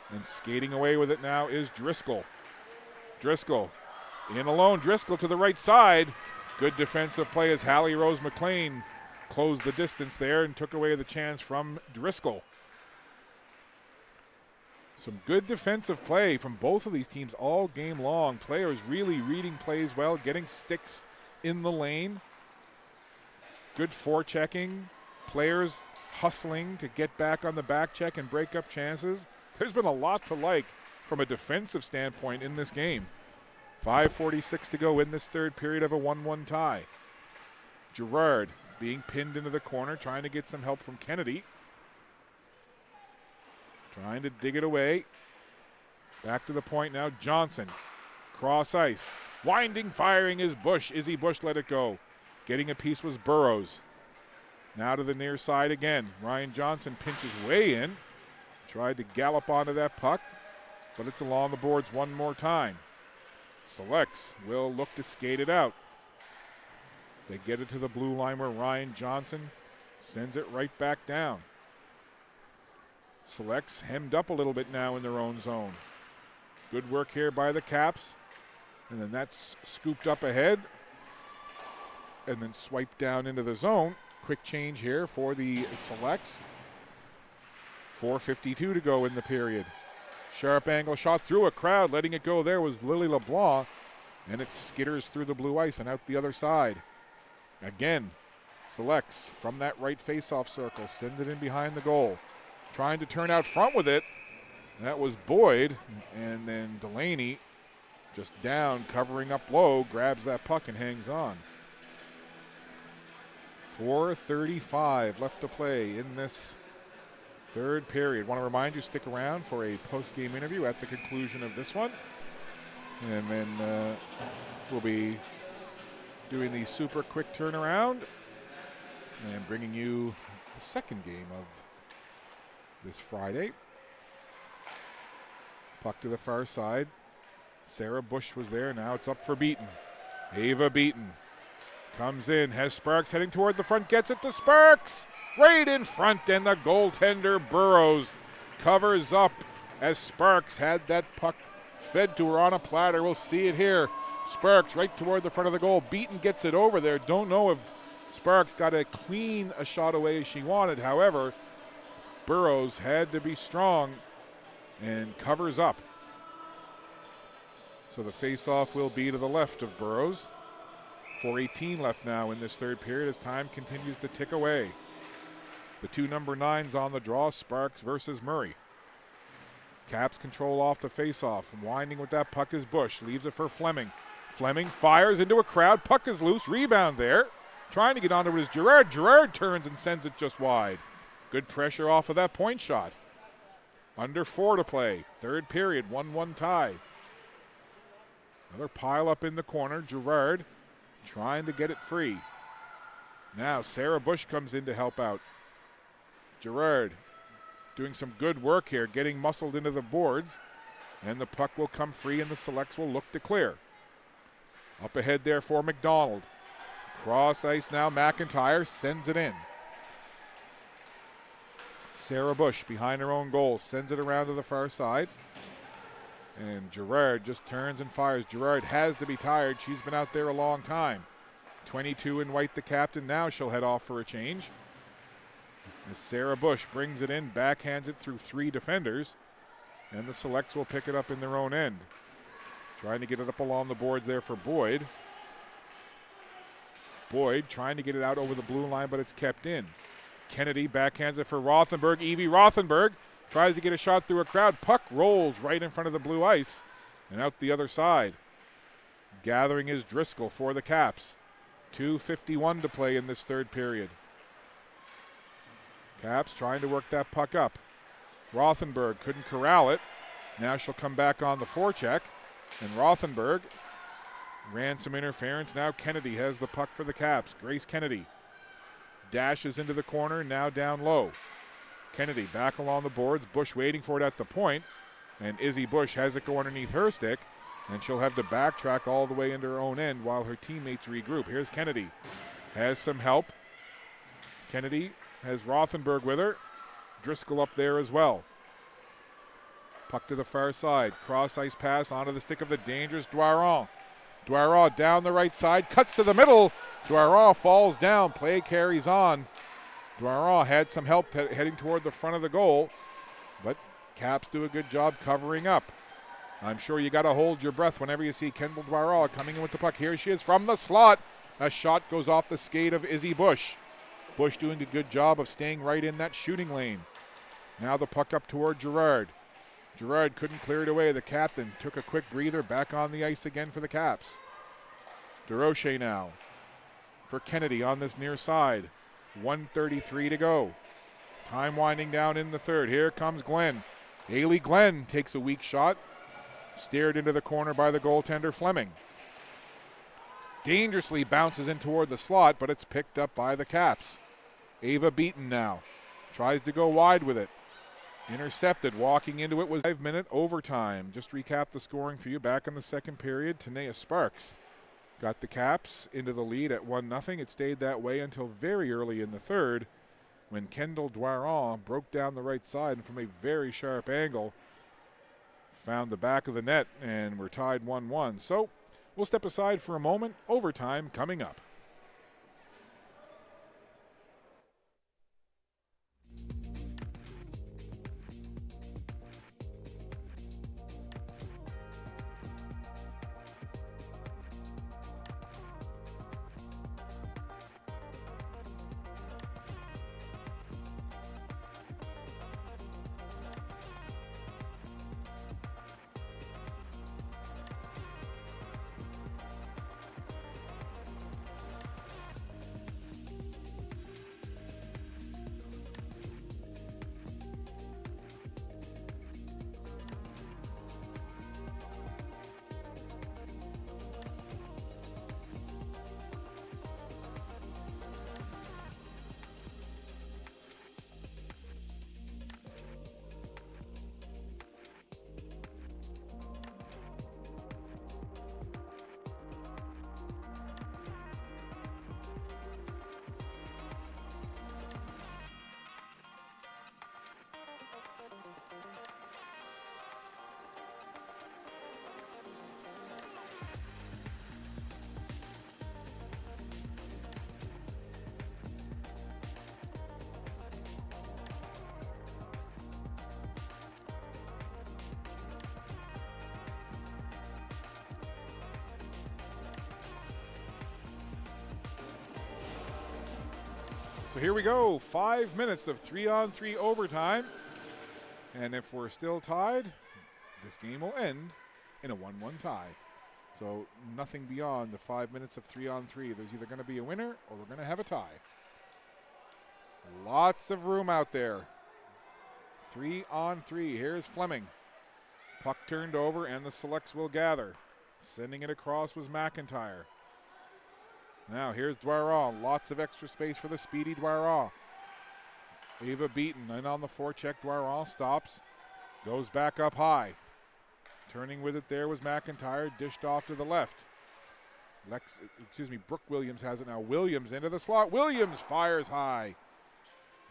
And skating away with it now is Driscoll. Driscoll in alone. Driscoll to the right side. Good defensive play as Hallie Rose McLean closed the distance there and took away the chance from Driscoll. Some good defensive play from both of these teams all game long. Players really reading plays well, getting sticks in the lane. Good forechecking. Players hustling to get back on the back check and break up chances. There's been a lot to like from a defensive standpoint in this game. 5:46 to go in this third period of a 1-1 tie. Gerard being pinned into the corner, trying to get some help from Kennedy. Trying to dig it away. Back to the point now, Johnson. Cross ice. Winding, firing is Bush. Izzy Bush let it go. Getting a piece was Burrows. Now to the near side again. Ryan Johnson pinches way in. Tried to gallop onto that puck, but it's along the boards one more time. Selects will look to skate it out. They get it to the blue line where Ryan Johnson sends it right back down. Selects hemmed up a little bit now in their own zone. Good work here by the Caps. And then that's scooped up ahead and then swiped down into the zone. Quick change here for the Selects. 4:52 to go in the period. Sharp angle shot through a crowd. Letting it go there was Lily LeBlanc. And it skitters through the blue ice and out the other side. Again, Selects from that right face-off circle. Sends it in behind the goal. Trying to turn out front with it. That was Boyd. And then Delaney just down, covering up low, grabs that puck and hangs on. 4:35 left to play in this third period. Want to remind you, stick around for a post-game interview at the conclusion of this one. And then we'll be doing the super quick turnaround and bringing you the second game of this Friday. Puck to the far side. Sarah Bush was there. Now it's up for Beaton. Ava Beaton comes in, has Sparks heading toward the front, gets it to Sparks right in front, and the goaltender Burrows covers up as Sparks had that puck fed to her on a platter. We'll see it here. Sparks right toward the front of the goal. Beaton gets it over there. Don't know if Sparks got as clean a shot away as she wanted. However, Burrows had to be strong and covers up. So the face-off will be to the left of Burrows. 4:18 left now in this third period as time continues to tick away. The two number 9s on the draw, Sparks versus Murray. Caps control off the face-off. Winding with that puck is Bush. Leaves it for Fleming. Fleming fires into a crowd. Puck is loose. Rebound there. Trying to get onto it is Gerard. Gerard turns and sends it just wide. Good pressure off of that point shot. Under 4 to play. Third period, 1-1 tie. Another pile up in the corner. Gerard trying to get it free. Now Sarah Bush comes in to help out. Gerard doing some good work here, getting muscled into the boards. And the puck will come free and the Selects will look to clear. Up ahead there for McDonald. Cross ice now, McIntyre sends it in. Sarah Bush behind her own goal, sends it around to the far side. And Gerard just turns and fires. Gerard has to be tired. She's been out there a long time. 22 in white, the captain. Now she'll head off for a change. As Sarah Bush brings it in, backhands it through 3 defenders. And the Selects will pick it up in their own end. Trying to get it up along the boards there for Boyd. Boyd trying to get it out over the blue line, but it's kept in. Kennedy backhands it for Rothenberg. Evie Rothenberg tries to get a shot through a crowd. Puck rolls right in front of the blue ice and out the other side. Gathering is Driscoll for the Caps. 2:51 to play in this third period. Caps trying to work that puck up. Rothenberg couldn't corral it. Now she'll come back on the forecheck. And Rothenberg ran some interference. Now Kennedy has the puck for the Caps. Grace Kennedy dashes into the corner, now down low. Kennedy back along the boards. Bush waiting for it at the point. And Izzy Bush has it go underneath her stick. And she'll have to backtrack all the way into her own end while her teammates regroup. Here's Kennedy. Has some help. Kennedy has Rothenberg with her. Driscoll up there as well. Puck to the far side. Cross ice pass onto the stick of the dangerous Dwyer. Dwyer down the right side. Cuts to the middle. Dwyer falls down. Play carries on. Dwyer had some help heading toward the front of the goal. But Caps do a good job covering up. I'm sure you got to hold your breath whenever you see Kendall Dwyer coming in with the puck. Here she is from the slot. A shot goes off the skate of Izzy Bush. Bush doing a good job of staying right in that shooting lane. Now the puck up toward Gerard. Gerard couldn't clear it away. The captain took a quick breather, back on the ice again for the Caps. DeRoche now for Kennedy on this near side. 1:33 to go. Time winding down in the third. Here comes Glenn. Ailey Glenn takes a weak shot. Steered into the corner by the goaltender Fleming. Dangerously bounces in toward the slot, but it's picked up by the Caps. Ava Beaton now tries to go wide with it. Intercepted. Walking into it was 5-minute overtime. Just recap the scoring for you. Back in the second period, Tanea Sparks got the Caps into the lead at 1-0. It stayed that way until very early in the third when Kendall Dwaron broke down the right side and from a very sharp angle found the back of the net, and we're tied 1-1. So we'll step aside for a moment. Overtime coming up. So here we go, 5 minutes of 3-on-3 overtime. And if we're still tied, this game will end in a 1-1 tie. So nothing beyond the 5 minutes of 3-on-3. There's either going to be a winner or we're going to have a tie. Lots of room out there. 3-on-3. Here's Fleming. Puck turned over and the selects will gather. Sending it across was McIntyre. Now here's Dwaron. Lots of extra space for the speedy Dwaron. Ava Beaton in on the forecheck. Dwaron stops. Goes back up high. Turning with it there was McIntyre. Dished off to the left. Brooke Williams has it now. Williams into the slot. Williams fires high.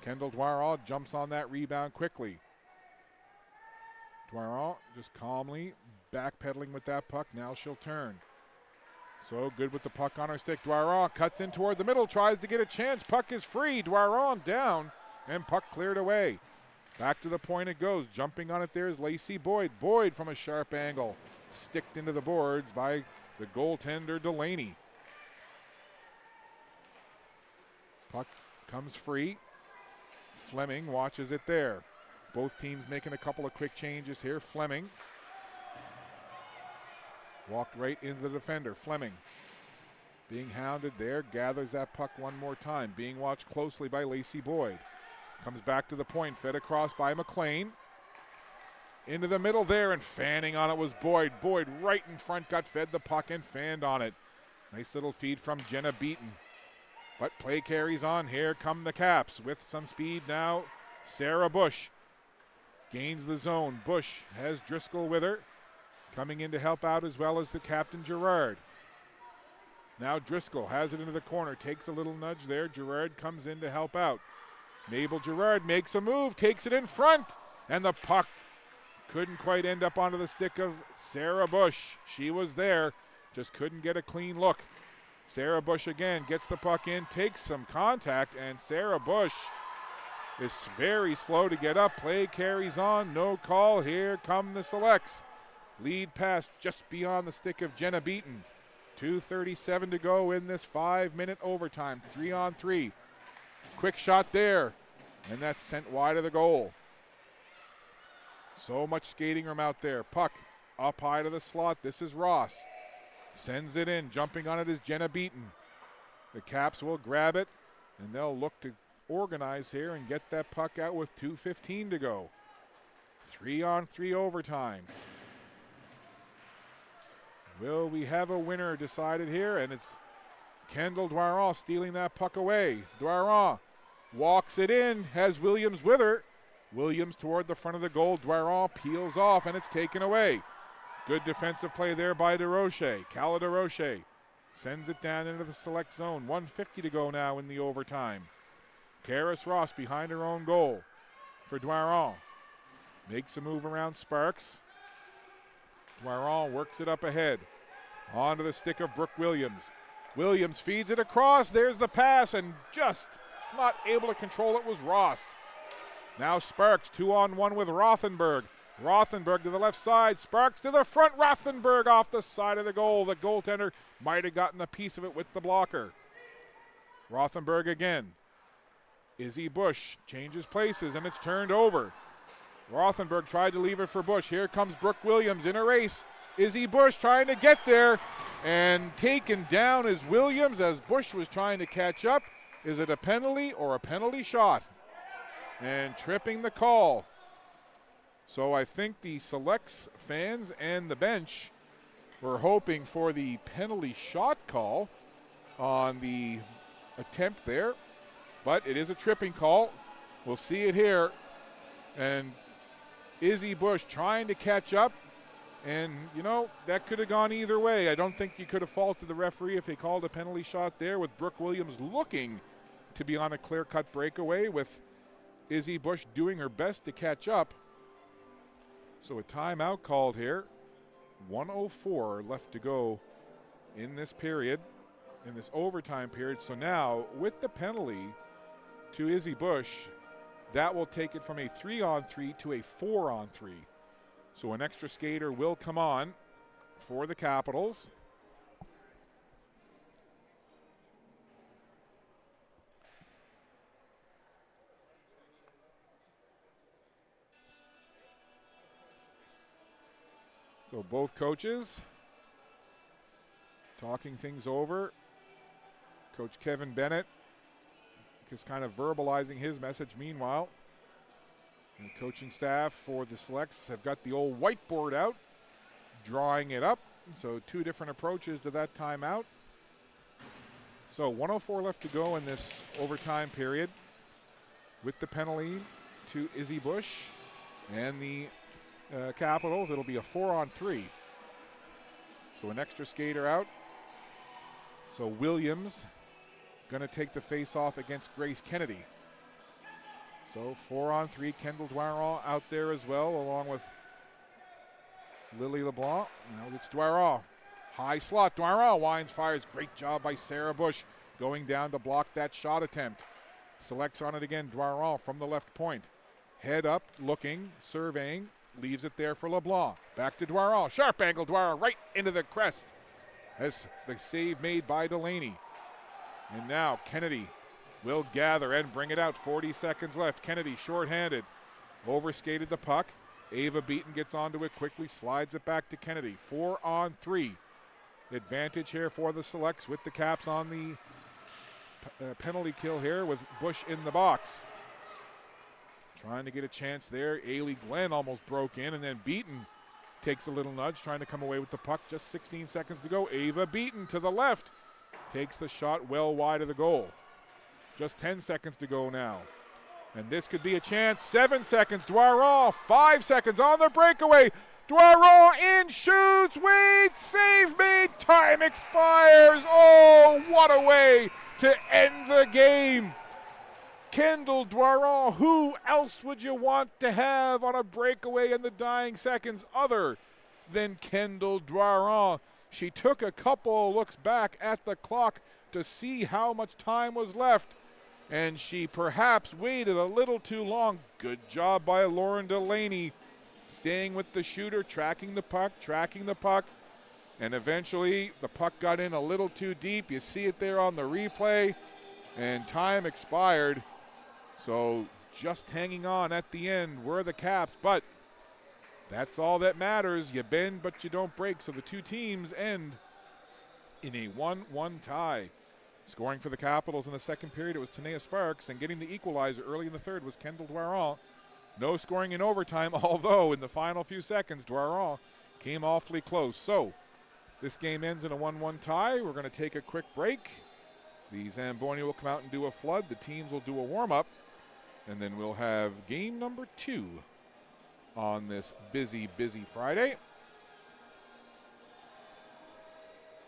Kendall Dwaron jumps on that rebound quickly. Dwaron just calmly backpedaling with that puck. Now she'll turn. So good with the puck on her stick. Dwaron cuts in toward the middle, tries to get a chance. Puck is free. Dwaron down, and puck cleared away. Back to the point it goes. Jumping on it there is Lacey Boyd. Boyd from a sharp angle. Sticked into the boards by the goaltender Delaney. Puck comes free. Fleming watches it there. Both teams making a couple of quick changes here. Fleming walked right into the defender. Fleming being hounded there, gathers that puck one more time, being watched closely by Lacey Boyd. Comes back to the point, fed across by McLean. Into the middle there, and fanning on it was Boyd. Boyd right in front, got fed the puck and fanned on it. Nice little feed from Jenna Beaton. But play carries on. Here come the Caps with some speed now. Sarah Bush gains the zone. Bush has Driscoll with her. Coming in to help out as well as the captain, Gerard. Now Driscoll has it into the corner, takes a little nudge there. Gerard comes in to help out. Mabel Gerard makes a move, takes it in front, and the puck couldn't quite end up onto the stick of Sarah Bush. She was there, just couldn't get a clean look. Sarah Bush again gets the puck in, takes some contact, and Sarah Bush is very slow to get up. Play carries on, no call. Here come the selects. Lead pass just beyond the stick of Jenna Beaton. 2:37 to go in this 5-minute overtime. 3-on-3. Quick shot there, and that's sent wide of the goal. So much skating room out there. Puck up high to the slot. This is Ross. Sends it in. Jumping on it is Jenna Beaton. The Caps will grab it, and they'll look to organize here and get that puck out with 2:15 to go. 3-on-3 overtime. Will we have a winner decided here? And it's Kendall Dwyer stealing that puck away. Dwyer walks it in, has Williams with her. Williams toward the front of the goal. Dwyer peels off, and it's taken away. Good defensive play there by DeRoche. Cala DeRoche sends it down into the select zone. 1:50 to go now in the overtime. Karis Ross behind her own goal for Dwyer. Makes a move around Sparks. Dwyer works it up ahead. Onto the stick of Brooke Williams. Williams feeds it across. There's the pass, and just not able to control it was Ross. Now Sparks 2-on-1 with Rothenberg. Rothenberg to the left side. Sparks to the front. Rothenberg off the side of the goal. The goaltender might have gotten a piece of it with the blocker. Rothenberg again. Izzy Bush changes places, and it's turned over. Rothenberg tried to leave it for Bush. Here comes Brooke Williams in a race. Izzy Bush trying to get there, and taken down is Williams as Bush was trying to catch up. Is it a penalty or a penalty shot? And tripping the call. So I think the Selects fans and the bench were hoping for the penalty shot call on the attempt there. But it is a tripping call. We'll see it here. And Izzy Bush trying to catch up. And, you know, that could have gone either way. I don't think you could have faulted the referee if they called a penalty shot there, with Brooke Williams looking to be on a clear-cut breakaway, with Izzy Bush doing her best to catch up. So a timeout called here. 1:04 left to go in this period, in this overtime period. So now, with the penalty to Izzy Bush, that will take it from a 3-on-3 to a 4-on-3. So an extra skater will come on for the Capitals. So both coaches talking things over. Coach Kevin Bennett is kind of verbalizing his message. Meanwhile, the coaching staff for the Selects have got the old whiteboard out, drawing it up. So two different approaches to that timeout. So 1:04 left to go in this overtime period, with the penalty to Izzy Bush and the Capitals. It'll be a 4-on-3. So an extra skater out. So Williams going to take the face-off against Grace Kennedy. So 4-on-3, Kendall Dwyer out there as well, along with Lily LeBlanc. Now it's Dwyer. High slot, Dwyer winds, fires. Great job by Sarah Bush going down to block that shot attempt. Selects on it again, Dwyer from the left point. Head up, looking, surveying, leaves it there for LeBlanc. Back to Dwyer. Sharp angle, Dwyer right into the crest. As the save made by Delaney. And now Kennedy will gather and bring it out. 40 seconds left. Kennedy shorthanded. Overskated the puck. Ava Beaton gets onto it quickly, slides it back to Kennedy. 4-on-3. Advantage here for the Selects, with the Caps on the penalty kill here, with Bush in the box. Trying to get a chance there. Ailey Glenn almost broke in, and then Beaton takes a little nudge, trying to come away with the puck. Just 16 seconds to go. Ava Beaton to the left. Takes the shot well wide of the goal. Just 10 seconds to go now. And this could be a chance. 7 seconds. Dwyer, 5 seconds on the breakaway. Dwyer in, shoots, waits, save made. Time expires. Oh, what a way to end the game. Kendall Dwyer, who else would you want to have on a breakaway in the dying seconds other than Kendall Dwyer? She took a couple looks back at the clock to see how much time was left, and she perhaps waited a little too long. Good job by Lauren Delaney, staying with the shooter, tracking the puck, and eventually the puck got in a little too deep. You see it there on the replay, and time expired. So just hanging on at the end were the Caps, but That's all that matters. You bend, but you don't break. So the two teams end in a 1-1 tie. Scoring for the Capitals in the second period, it was Tanea Sparks, and getting the equalizer early in the third was Kendall Dwarant. No scoring in overtime, although in the final few seconds, Dwarant came awfully close. So this game ends in a 1-1 tie. We're going to take a quick break. The Zamboni will come out and do a flood. The teams will do a warm-up, and then we'll have game number 2 on this busy, busy Friday.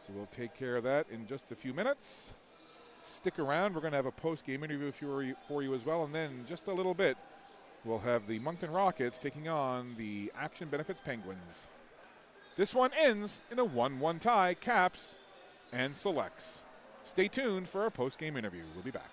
So we'll take care of that in just a few minutes. Stick around. We're going to have a post-game interview for you as well. And then in just a little bit, we'll have the Moncton Rockets taking on the Action Benefits Penguins. This one ends in a 1-1 tie, Caps and Selects. Stay tuned for our post-game interview. We'll be back.